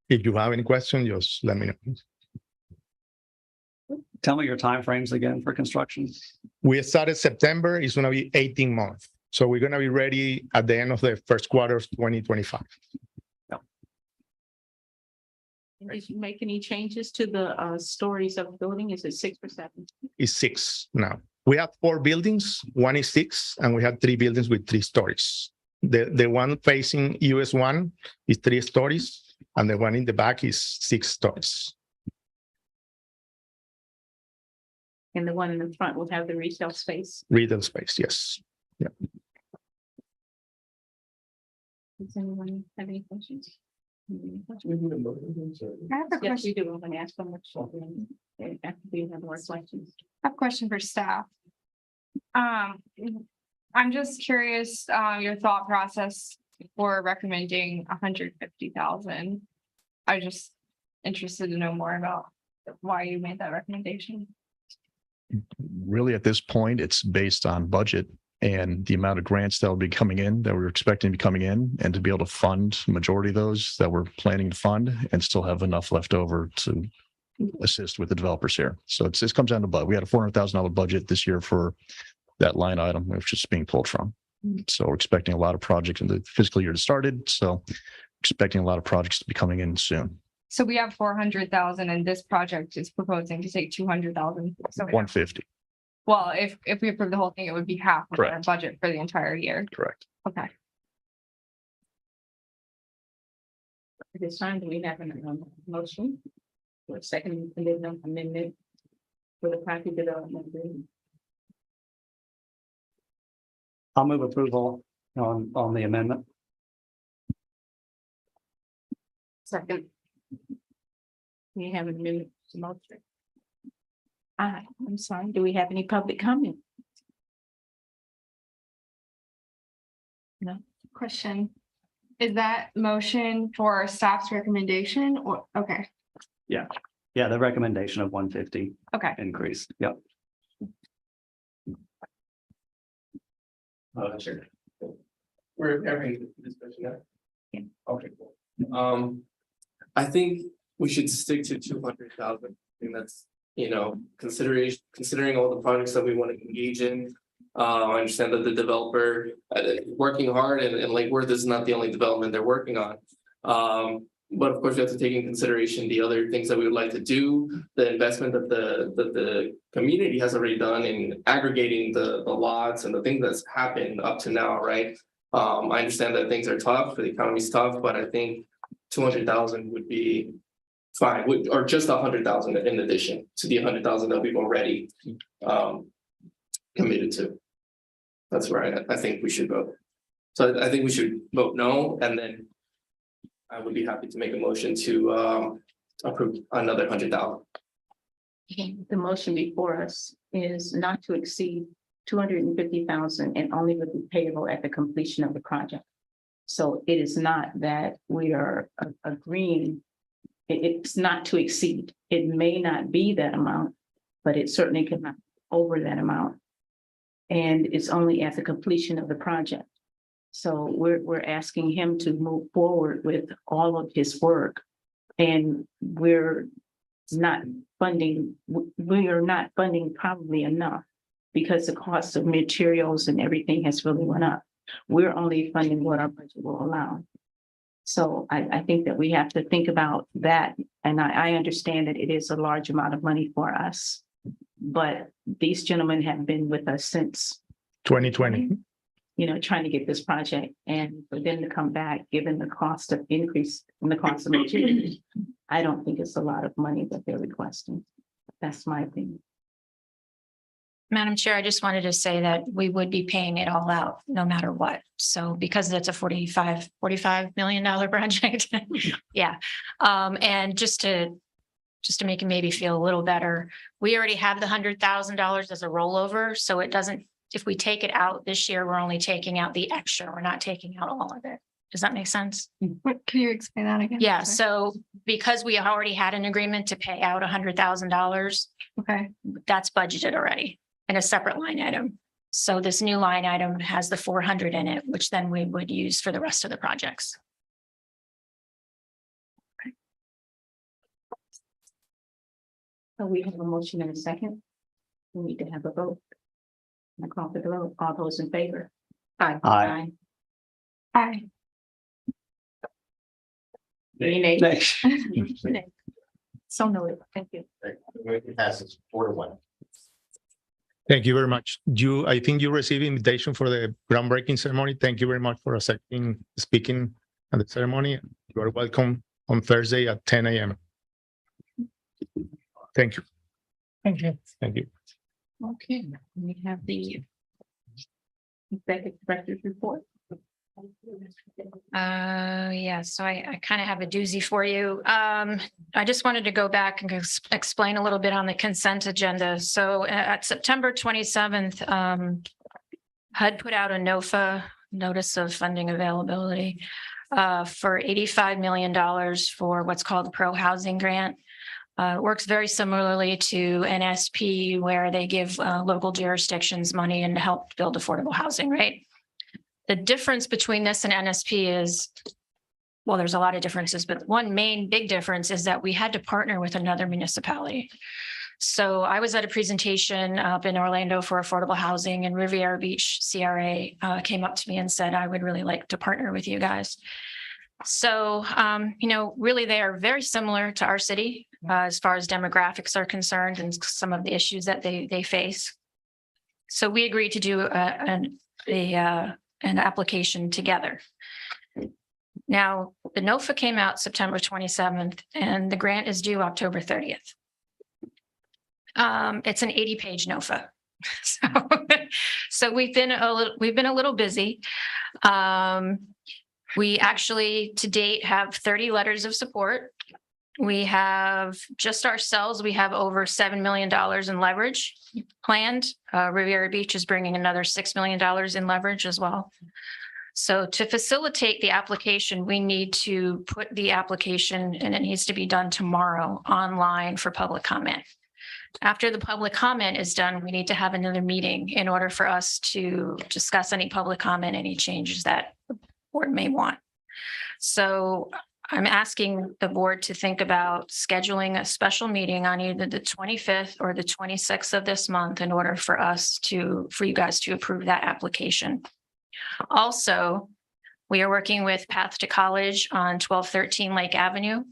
If you have any questions, just let me know. Tell me your timeframes again for construction. We started September. It's going to be 18 months. So we're going to be ready at the end of the first quarter of 2025. Did you make any changes to the stories of the building? Is it 6 or 7? It's 6 now. We have 4 buildings. One is 6, and we have 3 buildings with 3 stories. The one facing US 1 is 3 stories, and the one in the back is 6 stories. And the one in the front will have the retail space. Retail space, yes. Does anyone have any questions? Any questions? I have a Yes, question, we do. I'm going to ask them much. After we have more questions. I have a question for staff. I'm just curious, your thought process for recommending 150,000. I was just interested to know more about why you made that recommendation. Really, at this point, it's based on budget and the amount of grants that will be coming in, that we're expecting to be coming in, and to be able to fund majority of those that we're planning to fund and still have enough left over to assist with the developers here. So it comes down to budget. We had a $400,000 budget this year for that line item, which is being pulled from. So we're expecting a lot of projects in the fiscal year to started. So expecting a lot of projects to be coming in soon. So we have 400,000 and this project is proposing to take 200,000. So 150, well, if we approve the whole thing, it would be half of our Correct. budget for the entire year. correct. Okay. At this time, do we have a motion for a second amendment for the property development agreement? I'll move approval on the amendment. Second. We have an amendment to motion. I'm sorry, do we have any public comment? No. Question. Is that motion for staff's recommendation or, okay, Yeah, the recommendation of 150 okay. increase. Yep. Sure. We're having discussion now? Yeah. Okay, cool. I think we should stick to 200,000. I think that's, considering all the projects that we want to engage in. I understand that the developer working hard and Lake Worth is not the only development they're working on. But of course, we have to take in consideration the other things that we would like to do, the investment that the community has already done in aggregating the lots and the things that's happened up to now, right? I understand that things are tough, the economy's tough, but I think 200,000 would be fine, or just 100,000 in addition to the 100,000 that we've already committed to. That's where I think we should vote. So I think we should vote no, and then I would be happy to make a motion to approve another 100,000. The motion before us is not to exceed 250,000 and only would be payable at the completion of the project. So it is not that we are agreeing. It's not to exceed. It may not be that amount, but it certainly cannot be over that amount. And it's only at the completion of the project. So we're asking him to move forward with all of his work. And we are not funding probably enough because the cost of materials and everything has really went up. We're only funding what our budget will allow. So I think that we have to think about that. And I understand that it is a large amount of money for us. But these gentlemen have been with us since 2020. Trying to get this project, and for them to come back, given the cost of increase in the cost of materials, I don't think it's a lot of money that they're requesting. That's my opinion. Madam Chair, I just wanted to say that we would be paying it all out no matter what. So because it's a $45 million project. Yeah. And just to make it maybe feel a little better, we already have the $100,000 as a rollover. So it doesn't, if we take it out this year, we're only taking out the extra. We're not taking out all of it. Does that make sense? What, can you explain that again? Yeah. Sorry. So because we already had an agreement to pay out $100,000, Okay, that's budgeted already in a separate line item. So this new line item has the 400 in it, which then we would use for the rest of the projects. So we have a motion and a second. We need to have a vote. I call for the vote. All those in favor? Aye. Aye. hi. Any nays? Next. Nay. So noted. Thank you. It passes 4-1. Thank you very much. I think you received invitation for the groundbreaking ceremony. Thank you very much for accepting speaking at the ceremony. You are welcome on Thursday at 10 a.m. Thank you. Thank you. Thank you. Okay, we have the executive director's report. Yeah, so I kind of have a doozy for you. I just wanted to go back and explain a little bit on the consent agenda. So at September 27th, HUD put out a NOFA, Notice of Funding Availability, for $85 million for what's called the Pro Housing Grant. It works very similarly to NSP, where they give local jurisdictions money and help build affordable housing, right? The difference between this and NSP is, well, there's a lot of differences, but one main big difference is that we had to partner with another municipality. So I was at a presentation up in Orlando for affordable housing, and Riviera Beach CRA came up to me and said, I would really like to partner with you guys. So, really, they are very similar to our city as far as demographics are concerned and some of the issues that they face. So we agreed to do an application together. Now, the NOFA came out September 27th, and the grant is due October 30th. It's an 80-page NOFA. So we've been a little busy. We actually, to date, have 30 letters of support. We have just ourselves, we have over $7 million in leverage planned. Riviera Beach is bringing another $6 million in leverage as well. So to facilitate the application, we need to put the application, and it needs to be done tomorrow, online for public comment. After the public comment is done, we need to have another meeting in order for us to discuss any public comment, any changes that the board may want. So I'm asking the board to think about scheduling a special meeting on either the 25th or the 26th of this month in order for you guys to approve that application. Also, we are working with Path to College on 1213 Lake Avenue.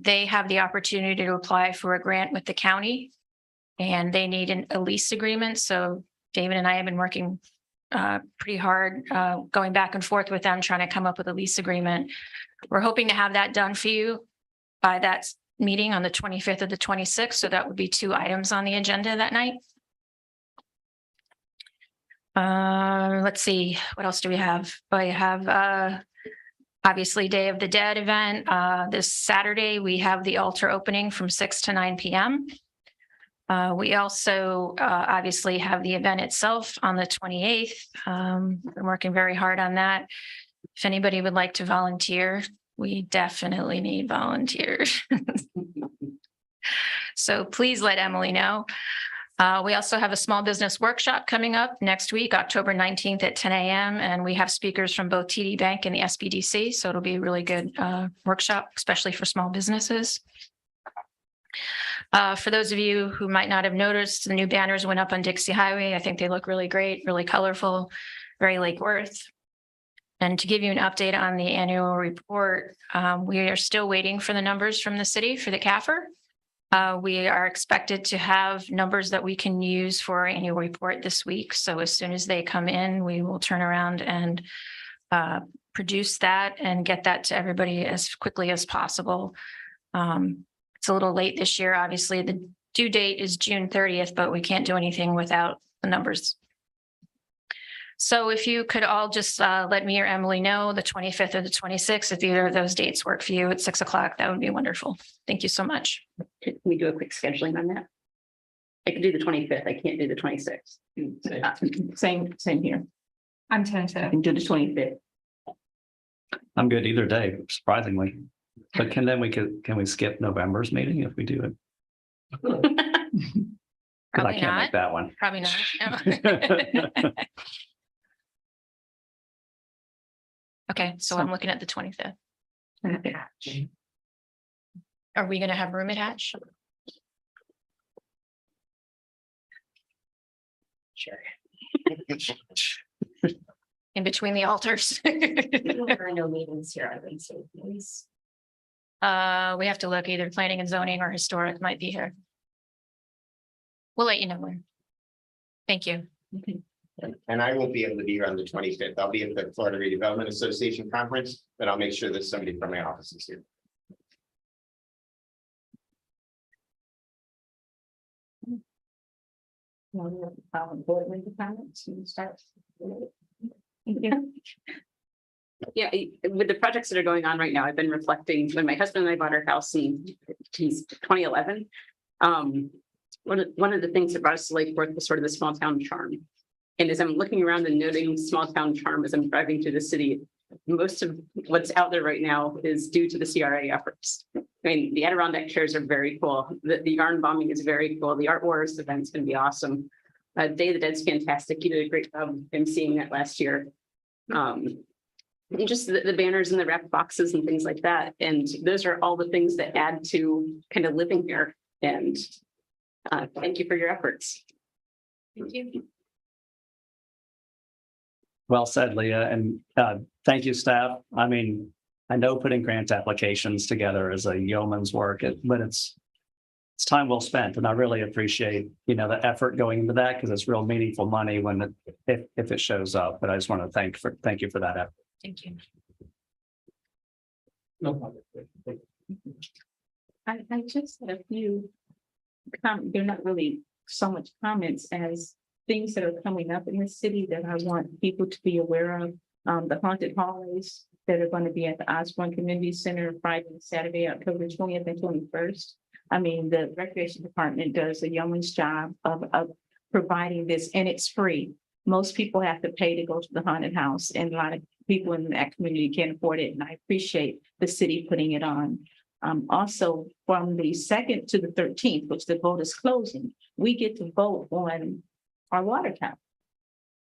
They have the opportunity to apply for a grant with the county, and they need a lease agreement. So David and I have been working pretty hard, going back and forth with them, trying to come up with a lease agreement. We're hoping to have that done for you by that meeting on the 25th or the 26th. So that would be 2 items on the agenda that night. Let's see, what else do we have? I have obviously Day of the Dead event. This Saturday, we have the altar opening from 6 to 9 p.m. We also obviously have the event itself on the 28th. I'm working very hard on that. If anybody would like to volunteer, we definitely need volunteers. So please let Emily know. We also have a small business workshop coming up next week, October 19th at 10 a.m. And we have speakers from both TD Bank and the SBDC. So it'll be a really good workshop, especially for small businesses. For those of you who might not have noticed, the new banners went up on Dixie Highway. I think they look really great, really colorful, very Lake Worth. And to give you an update on the annual report, we are still waiting for the numbers from the city for the CAFR. We are expected to have numbers that we can use for our annual report this week. So as soon as they come in, we will turn around and produce that and get that to everybody as quickly as possible. It's a little late this year. Obviously, the due date is June 30th, but we can't do anything without the numbers. So if you could all just let me or Emily know the 25th or the 26th, if either of those dates work for you at 6 o'clock, that would be wonderful. Thank you so much. Can we do a quick scheduling on that? I can do the 25th. I can't do the 26th. Same here. I'm I tentative. can do the 25th. I'm good either day, surprisingly. But can we skip November's meeting if we do it? Because I Probably can't make not. that one. Probably not. No. Okay, so I'm looking at the 25th. Are we going to have room at Hatch? Sure. In between the altars. There are no meetings here on Wednesday, please. We have to look, either planning and zoning or historic might be here. We'll let you know when. Thank you. And I won't be able to be here on the 25th. I'll be at the Florida Redevelopment Association conference, but I'll make sure that somebody from my office is here. Board member comments, you start. Yeah, with the projects that are going on right now, I've been reflecting when my husband and I bought our house in 2011. One of the things that brought us to Lake Worth was sort of the small town charm. And as I'm looking around and noting small town charm as I'm driving through the city, most of what's out there right now is due to the CRA efforts. I mean, the Adirondack chairs are very cool. The yarn bombing is very cool. The Art Wars event's going to be awesome. Day of the Dead's fantastic. You did a great job in seeing that last year. And just the banners and the wrapped boxes and things like that. And those are all the things that add to kind of living here. And thank you for your efforts. Thank you. Well said, Leah, and thank you, staff. I mean, I know putting grant applications together is a yeoman's work, but it's time well spent, and I really appreciate, you know, the effort going into that because it's real meaningful money when if it shows up. But I just want to thank you for that effort. Thank you. No problem. I just had a few they're not really so much comments as things that are coming up in the city that I want people to be aware of. The haunted hallways that are going to be at the Osborne Community Center Friday and Saturday, October 20th and 21st. I mean, the Recreation Department does a yeoman's job of providing this, and it's free. Most people have to pay to go to the haunted house, and a lot of people in that community can't afford it, and I appreciate the city putting it on. Also, from the 2nd to the 13th, which the vote is closing, we get to vote on our water tower.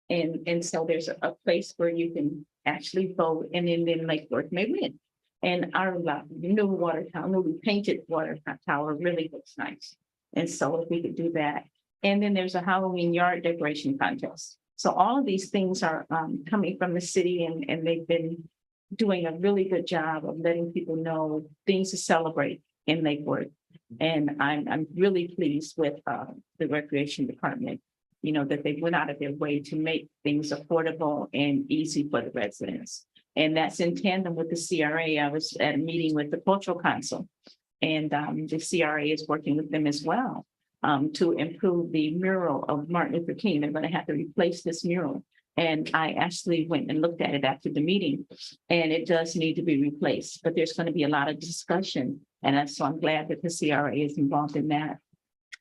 And so there's a place where you can actually vote, and then Lake Worth may win. And our new water tower, newly painted water tower really looks nice. And so if we could do that. And then there's a Halloween yard decoration contest. So all of these things are coming from the city, and they've been doing a really good job of letting people know things to celebrate in Lake Worth. And I'm really pleased with the Recreation Department, you know, that they went out of their way to make things affordable and easy for the residents. And that's in tandem with the CRA. I was at a meeting with the Cultural Council, and the CRA is working with them as well to improve the mural of Martin Luther King. They're going to have to replace this mural. And I actually went and looked at it after the meeting, and it does need to be replaced, but there's going to be a lot of discussion. And so I'm glad that the CRA is involved in that.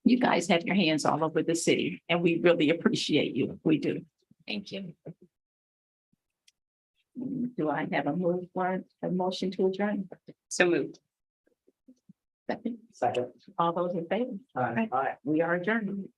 You guys have your hands all over the city, and we really appreciate you. We do. Thank you. Do I have a motion to adjourn? So moved. Second. Second. All those in favor? Aye. We are adjourned.